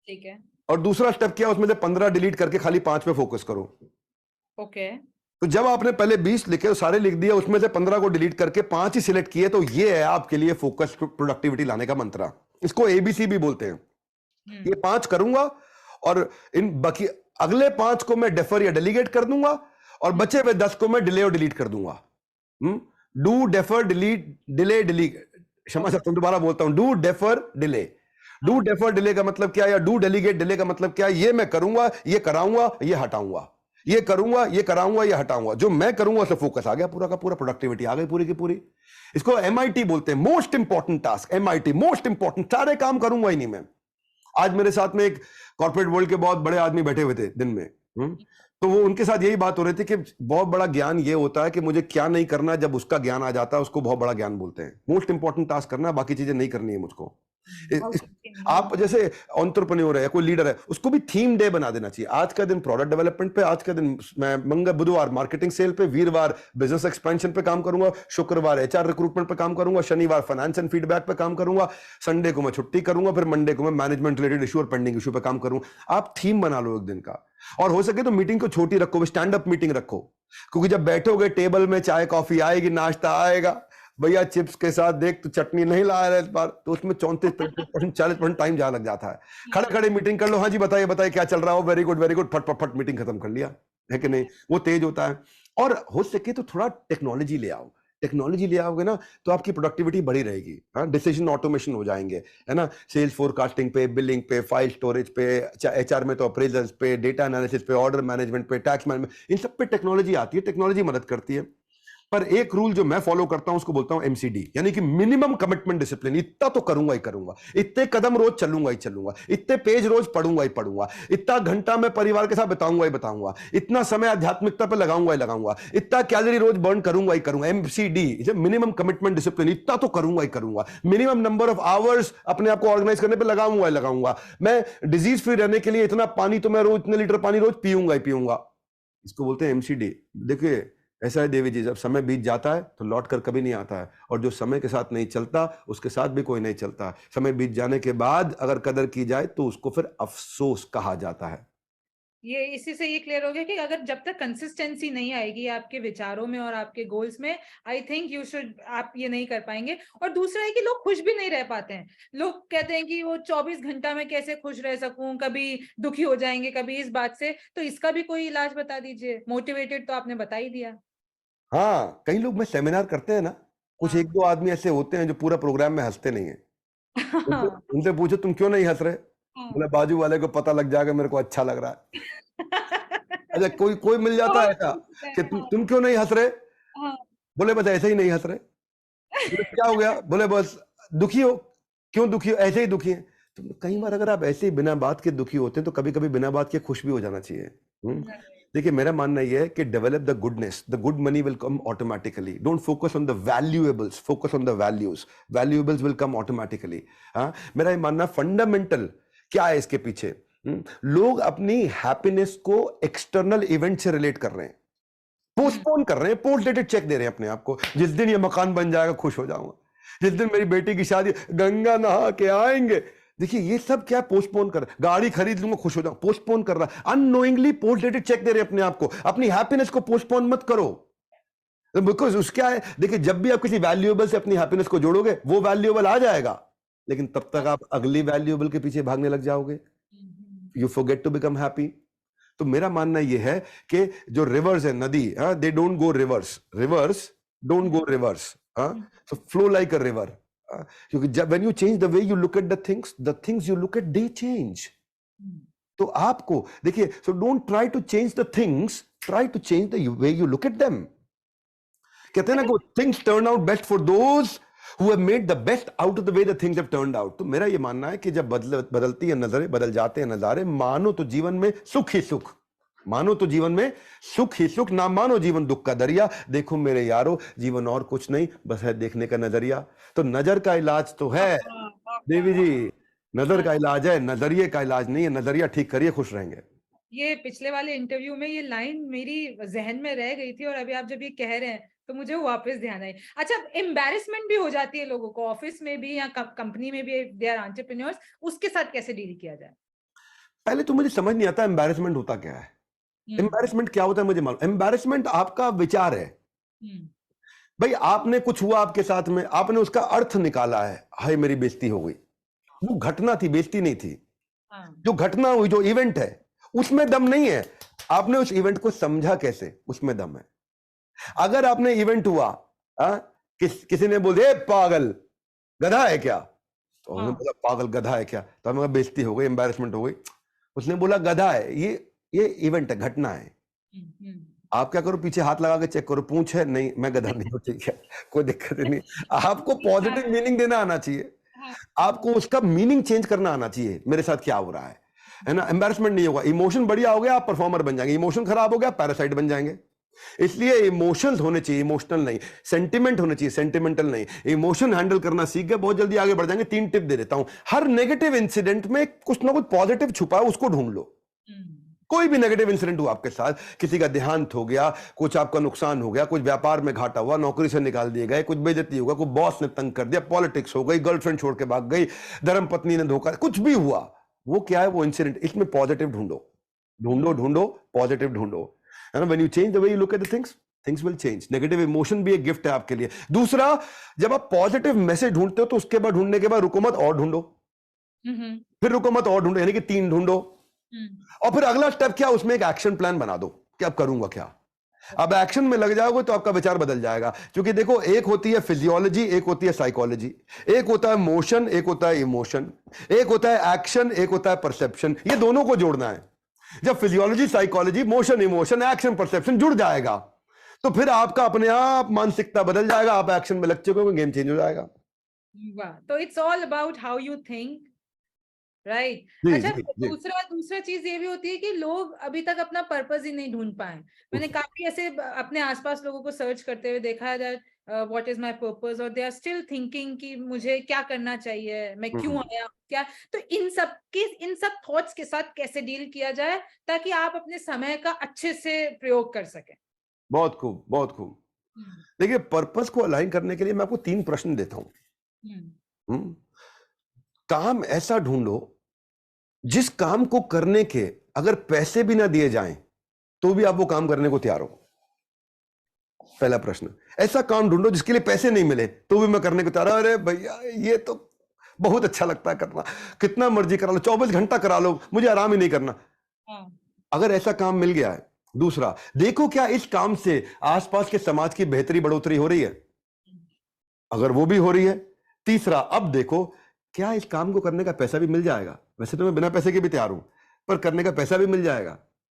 ठीक है, और दूसरा स्टेप क्या, उसमें से 15 डिलीट करके खाली 5 पे फोकस करो। ओके, तो जब आपने पहले 20 लिखे, सारे लिख दिया, उसमें से 15 को डिलीट करके 5 ही सिलेक्ट किए, तो ये है आपके लिए फोकस प्रोडक्टिविटी लाने का मंत्र। इसको एबीसी भी बोलते हैं। ये 5 करूंगा और इन बाकी अगले 5 को मैं डेफर या डेलीगेट कर दूंगा, और बचे हुए 10 को मैं डिले और डिलीट कर दूंगा। Do defer delete delay delete, क्षमा चाहता हूं, दोबारा बोलता हूं, do defer delay. Do defer delay का मतलब क्या, या डू डेलीगेट डिले का मतलब क्या, ये मैं करूंगा, ये कराऊंगा, ये हटाऊंगा, ये करूंगा, ये कराऊंगा, ये हटाऊंगा। जो मैं करूंगा उससे फोकस आ गया पूरा का पूरा, प्रोडक्टिविटी आ गई पूरी की पूरी। इसको एमआईटी बोलते हैं, most important task. MIT most important, सारे काम करूंगा ही नहीं मैं। आज मेरे साथ में एक कॉर्पोरेट वर्ल्ड के बहुत बड़े आदमी बैठे हुए थे दिन में, तो वो उनके साथ यही बात हो रही थी कि बहुत बड़ा ज्ञान ये होता है कि मुझे क्या नहीं करना, जब उसका ज्ञान आ जाता है उसको बहुत बड़ा ज्ञान बोलते हैं। मोस्ट इंपॉर्टेंट टास्क करना, बाकी चीजें नहीं करनी है मुझको। आप जैसे एंटरप्रेन्योर है या कोई लीडर है, उसको भी थीम डे बना देना चाहिए। आज का दिन प्रोडक्ट डेवलपमेंट पे, आज का दिन मैं मंगल बुधवार मार्केटिंग सेल पे, वीरवार बिजनेस एक्सपेंशन पे काम करूंगा, शुक्रवार एचआर रिक्रूटमेंट पे काम करूंगा, शनिवार फाइनेंस एंड फीडबैक पे काम करूंगा, संडे को मैं छुट्टी करूंगा, फिर मंडे को मैं मैनेजमेंट रिलेटेड इशू और पेंडिंग इशू पे काम करूंगा। आप थीम बना लो एक दिन का, और हो सके तो मीटिंग को छोटी रखो, स्टैंड अप मीटिंग रखो, क्योंकि जब बैठोगे टेबल में चाय कॉफी आएगी, नाश्ता आएगा, भैया चिप्स के साथ देख तो चटनी नहीं लाया है इस बार, तो उसमें 34% 40% टाइम जहां लग जाता है। खड़े खड़े मीटिंग कर लो, हाँ जी बताइए बताइए क्या चल रहा हो, वेरी गुड फट फट फट मीटिंग खत्म कर लिया, है कि नहीं। वो तेज होता है। और हो सके तो थोड़ा टेक्नोलॉजी ले आओ। टेक्नोलॉजी ले आओगे ना तो आपकी प्रोडक्टिविटी बढ़ी रहेगी। डिसीजन ऑटोमेशन हो जाएंगे, है ना। सेल्स फोरकास्टिंग पे, बिलिंग पे, फाइल स्टोरेज पे, एचआर में तो अप्रेजल्स पे, डेटा एनालिसिस पे, ऑर्डर मैनेजमेंट पे, टैक्स मैनेजमेंट, इन सब पे टेक्नोलॉजी आती है, टेक्नोलॉजी मदद करती है। पर एक रूल जो मैं फॉलो करता हूं उसको बोलता हूं एमसीडी, यानी कि मिनिमम कमिटमेंट डिसिप्लिन। इतना तो करूंगा ही करूंगा, इतने कदम रोज चलूंगा ही चलूंगा, इतने पेज रोज पढ़ूंगा ही पढ़ूंगा, इतना घंटा मैं परिवार के साथ बिताऊंगा ही बताऊंगा, इतना समय आध्यात्मिकता पे लगाऊंगा ही लगाऊंगा, इतना कैलोरी रोज बर्न करूंगा ही करूंगा। एमसीडी, मिनिमम कमिटमेंट डिसिप्लिन, इतना तो करूंगा ही करूंगा। मिनिमम नंबर ऑफ आवर्स अपने आप को ऑर्गेनाइज करने पर लगाऊंगा ही लगाऊंगा। मैं डिजीज फ्री रहने के लिए इतना पानी तो मैं रोज, इतने लीटर पानी रोज पीऊंगा ही पीऊंगा। इसको बोलते हैं एमसीडी। देखिए ऐसा है देवी जी, जब समय बीत जाता है तो लौट कर कभी नहीं आता है, और जो समय के साथ नहीं चलता उसके साथ भी कोई नहीं चलता। समय बीत जाने के बाद अगर कदर की जाए तो उसको फिर अफसोस कहा जाता है। ये इसी से ये क्लियर हो गया कि अगर जब तक कंसिस्टेंसी नहीं आएगी आपके विचारों में और आपके गोल्स में, आई थिंक यू शुड, आप ये नहीं कर पाएंगे। और दूसरा है कि लोग खुश भी नहीं रह पाते हैं। लोग कहते हैं कि वो 24 घंटा में कैसे खुश रह सकूं, कभी दुखी हो जाएंगे कभी इस बात से। तो इसका भी कोई इलाज बता दीजिए। मोटिवेटेड तो आपने बता ही दिया। हाँ, कई लोग में सेमिनार करते हैं ना, कुछ हाँ। एक दो आदमी ऐसे होते हैं जो पूरा प्रोग्राम में हंसते नहीं है। उनसे उनसे पूछो तुम क्यों नहीं हंस रहे, बोले बाजू वाले को पता लग जाएगा मेरे को अच्छा लग रहा है। अच्छा, कोई कोई मिल जाता है ऐसा कि तुम क्यों नहीं हंस रहे, हाँ। बोले बस ऐसे ही नहीं हंस रहे। बोले क्या हो गया, बोले बस दुखी हो। क्यों दुखी हो, ऐसे ही दुखी है। तो कई बार अगर आप ऐसे ही बिना बात के दुखी होते हैं तो कभी कभी बिना बात के खुश भी हो जाना चाहिए। देखिए मेरा मानना यह है कि develop the goodness, the good money will come automatically. Don't focus on the valuables, focus on the values, valuables will come automatically. हाँ, मेरा ये मानना फंडामेंटल क्या है इसके पीछे। लोग अपनी हैप्पीनेस को एक्सटर्नल इवेंट से रिलेट कर रहे हैं, पोस्टपोन कर रहे हैं, पोस्ट डेटेड चेक दे रहे हैं अपने आप को। जिस दिन ये मकान बन जाएगा खुश हो जाऊंगा, जिस दिन मेरी बेटी की शादी, गंगा नहा के आएंगे। देखिए ये सब क्या पोस्टपोन कर, गाड़ी खरीद लूंगा खुश हो जाऊंगा, पोस्टपोन कर रहा है। अननोइंगली पोस्ट डेटेड चेक दे रहे हैं अपने आप को। अपनी हैप्पीनेस को पोस्टपोन मत करो, बिकॉज उसका है। देखिए जब भी आप किसी वैल्यूएबल से अपनी हैप्पीनेस को जोड़ोगे वो वैल्यूएबल आ जाएगा, लेकिन तब तक आप अगली वैल्यूएबल के पीछे भागने लग जाओगे। You forget to become happy. तो मेरा मानना यह है कि जो रिवर्स है, नदी, they don't go reverse, reverse don't go reverse, so flow like a river, क्योंकि जब when you change the way you look at the things you look at they change। तो आपको देखिए, so don't try to change the things, try to change the way you look at them। कहते हैं ना कि things turn out best for those who have made the best out of the way the things have turned out। तो मेरा ये मानना है कि जब बदलती है नजरें, बदल जाते हैं नजारे, मानो तो जीवन में सुख ही सुख, मानो तो जीवन में सुख ही सुख, ना मानो जीवन दुख का दरिया। देखो मेरे यारो, जीवन और कुछ नहीं, बस है देखने का नजरिया। तो नजर का इलाज तो है देवी जी, नजर का इलाज है, नजरिए का इलाज नहीं है। नजरिया ठीक करिए, खुश रहेंगे। ये पिछले वाले इंटरव्यू में ये लाइन मेरी जहन में रह गई थी, और अभी आप जब ये कह रहे हैं तो मुझे वो वापस ध्यान आई। अच्छा, एम्बैरेसमेंट भी हो जाती है लोगों को ऑफिस में भी या कंपनी में भी, दे आर एंटरप्रेन्योर्स, उसके साथ कैसे डील किया जाए? पहले तो मुझे समझ नहीं आता एम्बैरेसमेंट होता क्या है। एम्बैरेसमेंट क्या होता है मुझे मालूम। एम्बैरेसमेंट आपका विचार है भाई, आपने कुछ हुआ आपके साथ में, आपने उसका अर्थ निकाला है, हाय मेरी बेइज्जती हो गई। वो घटना थी, बेइज्जती नहीं थी। जो घटना हुई, जो इवेंट है, उसमें दम नहीं है। आपने उस इवेंट को समझा कैसे, उसमें दम है। अगर आपने इवेंट हुआ, किसी ने बोल दिया पागल गधा है क्या, तो हमने बोला पागल गधा है क्या, तो हमें बेइज्जती हो गई, एम्बैरेसमेंट हो गई। उसने बोला गधा है, ये इवेंट है, घटना है। आप क्या करो, पीछे हाथ लगा के चेक करो, पूछ है नहीं, मैं गधा नहीं हूं, ठीक है, कोई दिक्कत नहीं। आपको पॉजिटिव मीनिंग देना आना चाहिए, आपको उसका मीनिंग चेंज करना आना चाहिए, मेरे साथ क्या हो रहा है ना। एम्बैरेसमेंट नहीं होगा। इमोशन बढ़िया हो गया, आप परफॉर्मर बन जाएंगे। इमोशन खराब हो गया, पैरासाइट बन जाएंगे। इसलिए इमोशंस होने चाहिए, इमोशनल नहीं। सेंटिमेंट होने चाहिए, सेंटिमेंटल नहीं। इमोशन हैंडल करना सीख गए, बहुत जल्दी आगे बढ़ जाएंगे। 3 टिप दे देता हूं। हर नेगेटिव इंसिडेंट में कुछ ना कुछ पॉजिटिव छुपा है, उसको ढूंढ लो। कोई भी नेगेटिव इंसिडेंट हुआ आपके साथ, किसी का देहांत हो गया, कुछ आपका नुकसान हो गया, कुछ व्यापार में घाटा हुआ, नौकरी से निकाल दिए गए, कुछ बेइज्जती होगा, कोई बॉस ने तंग कर दिया, पॉलिटिक्स हो गई, गर्लफ्रेंड छोड़ के भाग गई, धर्मपत्नी ने धोखा, कुछ भी हुआ, वो क्या है, वो इंसिडेंट। इसमें पॉजिटिव ढूंढो, ढूंढो ढूंढो, पॉजिटिव ढूंढो, है ना। When you change the way you look at the things will change. Negative emotion भी एक गिफ्ट है आपके लिए। दूसरा, जब आप पॉजिटिव मैसेज ढूंढते हो तो उसके बाद, ढूंढने के बाद रुको मत, और ढूंढो, फिर रुको मत, और ढूंढो, यानी कि 3 ढूंढो। और फिर अगला स्टेप क्या, उसमें एक एक्शन प्लान बना दो कि अब करूंगा क्या। अब एक्शन में लग जाओगे तो आपका विचार बदल जाएगा। क्योंकि देखो, एक होती है फिजियोलॉजी, एक होती है साइकोलॉजी, एक होता है मोशन, एक होता है इमोशन, एक होता है एक्शन, एक होता है परसेप्शन। ये दोनों को जोड़ना है। जब physiology, psychology, motion, emotion, action, perception जुड़ जाएगा तो फिर आपका अपने आप मानसिकता बदल जाएगा, आप एक्शन में लग चुके हो, गेम चेंज हो जाएगा। वाह, तो it's all about how you think, right. जी अच्छा, जी जी। दूसरा चीज ये भी होती है कि लोग अभी तक अपना पर्पस ही नहीं ढूंढ पाए। मैंने काफी ऐसे अपने आसपास लोगों को सर्च करते हुए देखा है, व्हाट इज माय पर्पस, और दे आर स्टिल थिंकिंग कि मुझे क्या करना चाहिए, मैं क्यों आया, क्या। तो इन सब थॉट्स के साथ कैसे डील किया जाए ताकि आप अपने समय का अच्छे से प्रयोग कर सकें? बहुत खूब, बहुत खूब। देखिए, पर्पस को अलाइन करने के लिए मैं आपको 3 प्रश्न देता हूं। काम ऐसा ढूंढो जिस काम को करने के अगर पैसे भी ना दिए जाएं तो भी आप वो काम करने को तैयार हो। पहला प्रश्न। ऐसा काम ढूंढो जिसके लिए पैसे नहीं मिले तो भी मैं करने को तैयार हूं। अरे भैया, ये तो बहुत अच्छा लगता है करना, कितना मर्जी करा लो, 24 घंटा करा लो, मुझे आराम ही नहीं करना। अगर ऐसा काम मिल गया है। दूसरा, देखो क्या इस काम से आसपास के समाज की बेहतरी, बढ़ोतरी हो रही है। अगर वो भी हो रही है। तीसरा, अब देखो क्या इस काम को करने का पैसा भी मिल जाएगा। वैसे तो मैं बिना पैसे के भी तैयार हूं, पर करने का पैसा भी मिल जाएगा।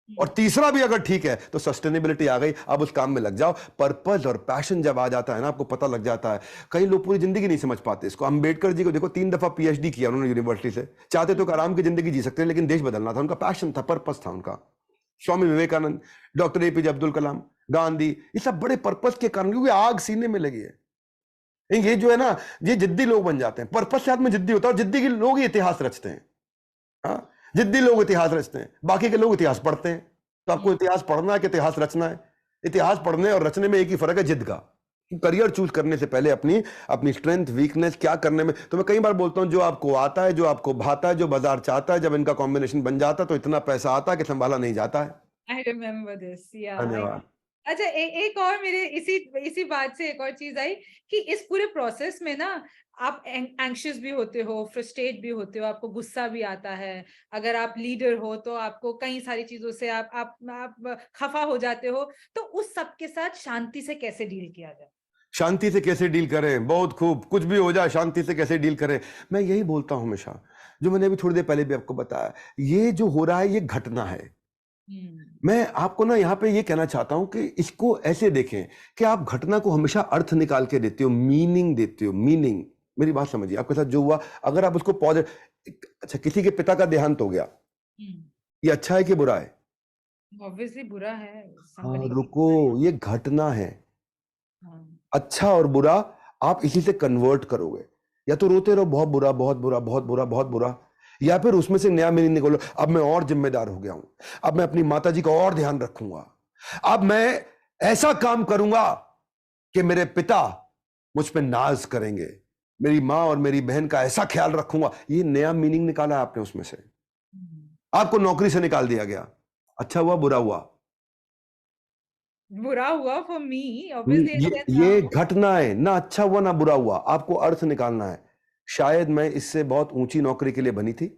और तीसरा भी अगर ठीक है तो सस्टेनेबिलिटी आ गई, अब उस काम में लग जाओ। पर्पस और पैशन जब आ जाता है ना, आपको पता लग जाता है। कई लोग पूरी जिंदगी नहीं समझ पाते इसको। अंबेडकर जी को देखो, 3 दफा पीएचडी किया उन्होंने यूनिवर्सिटी से। चाहते तो आराम की जिंदगी जी सकते, लेकिन देश बदलना था, उनका पैशन था, पर्पस था उनका। स्वामी विवेकानंद, डॉक्टर एपीजे अब्दुल कलाम, गांधी, ये सब बड़े पर्पस के कारण, क्योंकि आग सीने में लगी है। ये जो है ना, ये जिद्दी लोग बन जाते हैं। पर्पस से आदमी जिद्दी होता है, और जिद्दी के लोग ही इतिहास रचते हैं। हाँ, जिद्दी लोग इतिहास रचते हैं, बाकी के लोग इतिहास पढ़ते हैं। तो आपको इतिहास पढ़ना है कि इतिहास रचना है? इतिहास पढ़ने और रचने में एक ही फर्क है, जिद का। करियर चूज करने से पहले अपनी स्ट्रेंथ, वीकनेस क्या करने में, तो मैं कई बार बोलता हूं, जो आपको आता है, जो आपको भाता है, जो बाजार चाहता है, जब इनका कॉम्बिनेशन बन जाता है तो इतना पैसा आता है कि संभाला नहीं जाता है। आई रिमेम्बर दिस, या। धन्यवाद। अच्छा, एक और मेरे इसी बात से एक और चीज आई कि इस पूरे प्रोसेस में ना आप एंग्शियस भी होते हो, फ्रस्ट्रेट भी होते हो, आपको गुस्सा भी आता है। अगर आप लीडर हो तो आपको कई सारी चीजों से आप खफा हो जाते हो। तो उस सब के साथ शांति से कैसे डील किया जाए? शांति से कैसे डील करें? बहुत खूब। कुछ भी हो जाए, शांति से कैसे डील करें, मैं यही बोलता हूं हमेशा, जो मैंने अभी थोड़ी देर पहले भी आपको बताया। ये जो हो रहा है, ये घटना है। मैं आपको ना यहाँ पे ये कहना चाहता हूं कि इसको ऐसे देखें कि आप घटना को हमेशा अर्थ निकाल के देते हो, मीनिंग देते हो, मीनिंग। मेरी बात समझिए, आपके साथ जो हुआ, अगर आप उसको अच्छा, किसी के पिता का देहांत हो गया, ये अच्छा है कि बुरा है? ऑब्वियसली बुरा है। हाँ, रुको, ये घटना है। अच्छा और बुरा आप इसी से कन्वर्ट करोगे। या तो रोते रहो, बहुत बुरा, बहुत बुरा, बहुत बुरा, बहुत बुरा, या फिर उसमें से नया मीनिंग निकालो, अब मैं और जिम्मेदार हो गया हूं, अब मैं अपनी माता जी का और ध्यान रखूंगा, अब मैं ऐसा काम करूंगा कि मेरे पिता मुझ पे नाज करेंगे, मेरी मां और मेरी बहन का ऐसा ख्याल रखूंगा। ये नया मीनिंग निकाला आपने उसमें से। आपको नौकरी से निकाल दिया गया, अच्छा हुआ बुरा हुआ? बुरा हुआ फॉर मी ऑब्वियसली। ये घटना है ना, अच्छा हुआ ना बुरा हुआ, आपको अर्थ निकालना है। शायद मैं इससे बहुत ऊंची नौकरी के लिए बनी थी,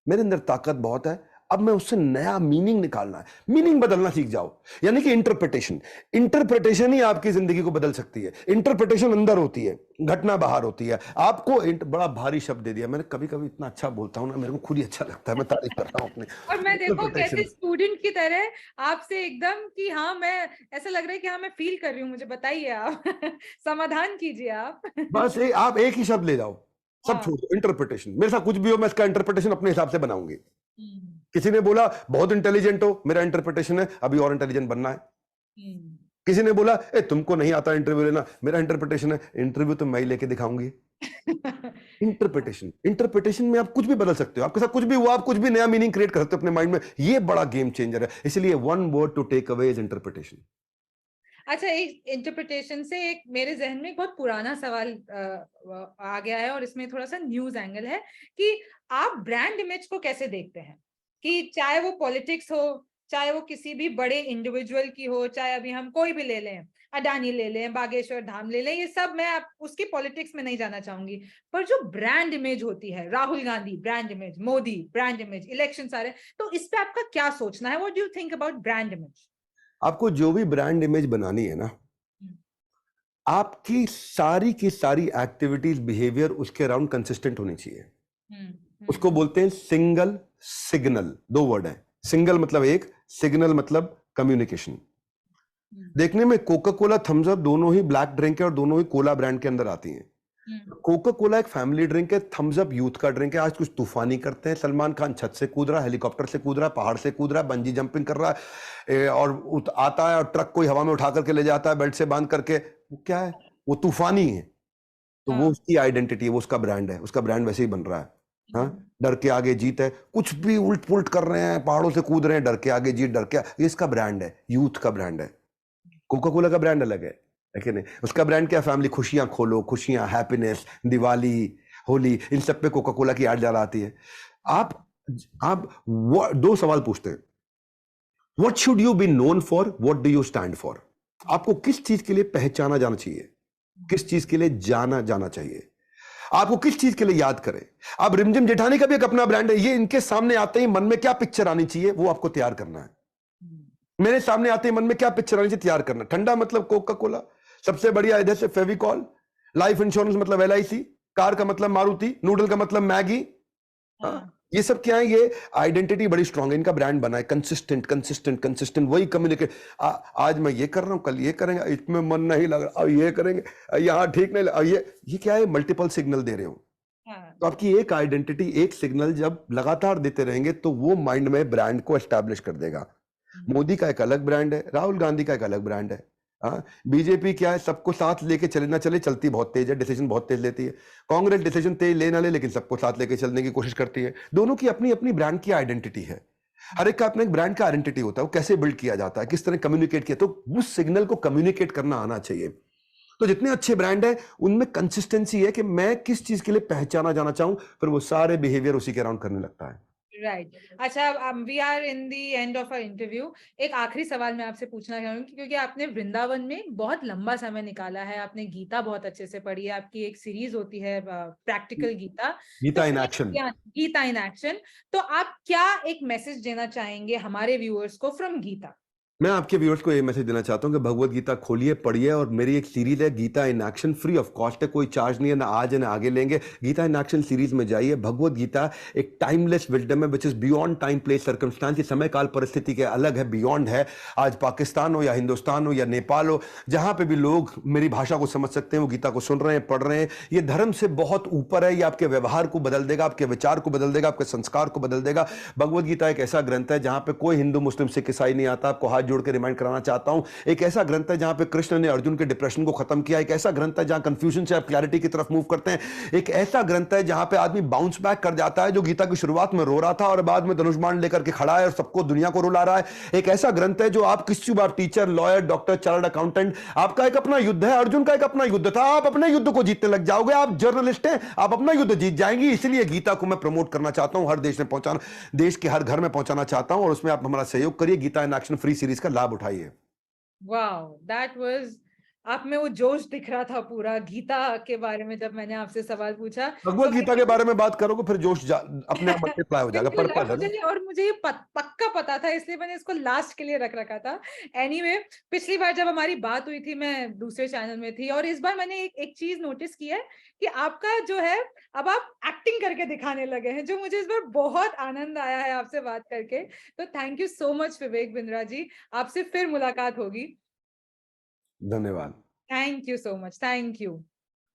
मेरे अंदर ताकत बहुत है, अब मैं उससे नया मीनिंग निकालना है। मीनिंग बदलना सीख जाओ, यानी कि इंटरप्रिटेशन। इंटरप्रिटेशन ही आपकी जिंदगी को बदल सकती है। इंटरप्रिटेशन अंदर होती है, घटना बाहर होती है। आपको बड़ा भारी शब्द दे दिया मैंने, कभी कभी इतना अच्छा बोलता हूं ना, मेरे को खुद ही अच्छा लगता है, मैं तारीफ करता हूं अपनी। और मैं देखो कैसे इंटरप्रिटेशन, स्टूडेंट की तरह आपसे एकदम कि हाँ मैं ऐसा लग रहा है कि हाँ मैं फील कर रही हूँ, मुझे बताइए आप। समाधान कीजिए आप। बस आप एक ही शब्द ले जाओ, सब हाँ। छोड़ दो। इंटरप्रिटेशन, मेरे साथ कुछ भी हो मैं इसका इंटरप्रिटेशन अपने हिसाब से बनाऊंगी। हम्म, किसी ने बोला बहुत इंटेलिजेंट हो, मेरा इंटरप्रिटेशन है अभी और इंटेलिजेंट बनना है। हम्म। किसी ने बोला ए तुमको नहीं आता इंटरव्यू लेना, मेरा इंटरप्रिटेशन है इंटरव्यू तो मैं ही लेके दिखाऊंगी। इंटरप्रिटेशन, इंटरप्रिटेशन में आप कुछ भी बदल सकते हो, आपके साथ कुछ भी हुआ, आप कुछ भी नया मीनिंग क्रिएट कर सकते हो अपने माइंड में। ये बड़ा गेम चेंजर है, इसलिए one word to take away is interpretation. अच्छा, एक इंटरप्रिटेशन से एक मेरे जहन में एक बहुत पुराना सवाल आ गया है, और इसमें थोड़ा सा न्यूज एंगल है कि आप ब्रांड इमेज को कैसे देखते हैं, कि चाहे वो पॉलिटिक्स हो, चाहे वो किसी भी बड़े इंडिविजुअल की हो, चाहे अभी हम कोई भी ले लें, अडानी ले लें, बागेश्वर धाम ले लें, ये सब मैं आप उसकी पॉलिटिक्स में नहीं जाना चाहूंगी, पर जो ब्रांड इमेज होती है, Rahul Gandhi brand image, Modi brand image, election सारे, तो इस पे आपका क्या सोचना है? What do you think about brand image? आपको जो भी ब्रांड इमेज बनानी है ना, आपकी सारी की सारी एक्टिविटीज बिहेवियर उसके अराउंड कंसिस्टेंट होनी चाहिए। उसको बोलते हैं सिंगल सिग्नल। दो वर्ड है, सिंगल मतलब एक, सिग्नल मतलब कम्युनिकेशन। देखने में कोका कोला, थम्स अप दोनों ही ब्लैक ड्रिंक है और दोनों ही कोला ब्रांड के अंदर आती हैं। कोका कोला एक फैमिली ड्रिंक है, थम्स अप यूथ का ड्रिंक है। आज कुछ तूफानी करते हैं, सलमान खान छत से कूद रहा है, हेलीकॉप्टर से कूद रहा है, पहाड़ से कूद रहा है, बंजी जंपिंग कर रहा है, और आता है और ट्रक कोई हवा में उठा करके ले जाता है बेल्ट से बांध करके। वो क्या है? वो तूफानी है। तो वो उसकी आइडेंटिटी है, वो उसका ब्रांड है, उसका ब्रांड वैसे ही बन रहा है। हाँ, डर के आगे जीत है, कुछ भी उल्ट पुल्ट कर रहे हैं, पहाड़ों से कूद रहे हैं, डर के आगे जीत, ये इसका ब्रांड है, यूथ का ब्रांड है। कोका कोला का ब्रांड अलग है कि नहीं? उसका ब्रांड क्या? फैमिली, खुशियां खोलो, खुशियां, हैप्पीनेस, दिवाली, होली, इन सब पे कोका कोला की एड ज्यादा आती है। आप दो सवाल पूछते हैं, what should you be known for, what do you stand for? आपको किस चीज के लिए पहचाना जाना चाहिए, किस चीज के लिए जाना जाना चाहिए, आपको किस चीज के लिए याद करें? आप रिमझिम जेठानी का भी एक अपना ब्रांड है, ये इनके सामने आते ही मन में क्या पिक्चर आनी चाहिए वो आपको तैयार करना है। मेरे सामने आते ही मन में क्या पिक्चर आनी चाहिए तैयार करना। ठंडा मतलब कोका कोला, सबसे बढ़िया इधर से फेविकॉल, लाइफ इंश्योरेंस मतलब LIC, कार का मतलब मारुति, नूडल का मतलब मैगी। ये सब क्या है? ये आइडेंटिटी बड़ी स्ट्रांग है, इनका ब्रांड बना है। कंसिस्टेंट कंसिस्टेंट कंसिस्टेंट, वही कम्युनिकेट। आज मैं ये कर रहा हूं, कल ये करेंगे, इसमें मन नहीं लग रहा, अब ये करेंगे, यहाँ ठीक नहीं लग, ये क्या है? मल्टीपल सिग्नल दे रहे हो। तो आपकी एक आइडेंटिटी, एक सिग्नल जब लगातार देते रहेंगे तो वो माइंड में ब्रांड को एस्टैब्लिश कर देगा। मोदी का एक अलग ब्रांड है, राहुल गांधी का एक अलग ब्रांड है। हाँ, बीजेपी क्या है? सबको साथ लेके चले ना चले, चलती बहुत तेज है, डिसीजन बहुत तेज लेती है। कांग्रेस डिसीजन तेज ले ना ले, लेकिन सबको साथ लेके चलने की कोशिश करती है। दोनों की अपनी अपनी ब्रांड की आइडेंटिटी है। हर एक का अपना एक ब्रांड का आइडेंटिटी होता है, वो कैसे बिल्ड किया जाता है, किस तरह कम्युनिकेट किया, तो उस सिग्नल को कम्युनिकेट करना आना चाहिए। तो जितने अच्छे ब्रांड है उनमें कंसिस्टेंसी है कि मैं किस चीज के लिए पहचाना जाना चाहूं, फिर वो सारे बिहेवियर उसी के अराउंड करने लगता है। राइट। अच्छा, we are in the end of our interview. एक आखिरी सवाल मैं आपसे पूछना चाहूंगी, क्योंकि आपने वृंदावन में बहुत लंबा समय निकाला है, आपने गीता बहुत अच्छे से पढ़ी है, आपकी एक सीरीज होती है प्रैक्टिकल गीता, गीता तो in action. Gita in action. तो आप क्या एक मैसेज देना चाहेंगे हमारे व्यूअर्स को फ्रॉम गीता? मैं आपके व्यूअर्स को ये मैसेज देना चाहता हूं कि भगवत गीता खोलिए, पढ़िए, और मेरी एक सीरीज है Gita in action, free of cost है, कोई चार्ज नहीं है, ना आज है ना आगे लेंगे। गीता इन एक्शन सीरीज में जाइए। भगवत गीता एक टाइमलेस विजडम है, which is beyond time place circumstance. ये समय काल परिस्थिति के अलग है, बियॉन्ड है। आज पाकिस्तान हो या हिंदुस्तान हो या नेपाल हो, जहां पे भी लोग मेरी भाषा को समझ सकते हैं वो गीता को सुन रहे हैं, पढ़ रहे हैं। ये धर्म से बहुत ऊपर है, ये आपके व्यवहार को बदल देगा, आपके विचार को बदल देगा, आपके संस्कार को बदल देगा। भगवत गीता एक ऐसा ग्रंथ है जहां पे कोई हिंदू मुस्लिम सिख ईसाई नहीं आता, आपको हाथ जोड़ के रिमाइंड कराना चाहता हूं। एक ऐसा ग्रंथ है जहां पे कृष्ण ने अर्जुन के डिप्रेशन को खत्म किया, एक ऐसा ग्रंथ है जहां कंफ्यूजन से आप क्लैरिटी की तरफ मूव करते हैं, एक ऐसा ग्रंथ है जहां पे आदमी बाउंस बैक कर जाता है, जो गीता की शुरुआत में रो रहा था और बाद में धनुष बाण लेकर के खड़ा है और सबको दुनिया को रुला रहा है। एक ऐसा ग्रंथ है जो आप किसी भी, आप teacher, lawyer, doctor, chartered accountant, आपका एक अपना युद्ध है, अर्जुन का एक अपना युद्ध था, आप अपने युद्ध को जीतने लग जाओगे। आप जर्नलिस्ट हैं, आप अपना युद्ध जीत जाएंगी। इसलिए गीता को मैं प्रमोट करना चाहता हूं, हर देश में पहुंचाना, देश के हर घर में पहुंचाना चाहता हूं, और उसमें आप हमारा सहयोग करिए। Gita in action free series का लाभ उठाइए। वाओ, दैट वाज, आप में वो जोश दिख रहा था पूरा गीता के बारे में जब मैंने आपसे सवाल पूछा। भगवत तो गीता के बारे में बात करोगे फिर जोश अपने आप मल्टीप्लाई हो जाएगा। बिल्कुल, पर्पज है ना। मुझे ये पक्का पता था, इसलिए मैंने इसको लास्ट के लिए रख रखा था। एनीवे, पिछली बार जब हमारी बात हुई थी मैं दूसरे चैनल में थी, और इस बार मैंने एक चीज नोटिस की है कि आपका जो है, अब आप एक्टिंग करके दिखाने लगे हैं, जो मुझे इस बार बहुत आनंद आया है आपसे बात करके। तो thank you so much Vivek Bindra ji, आपसे फिर मुलाकात होगी। धन्यवाद। Thank you so much, thank you.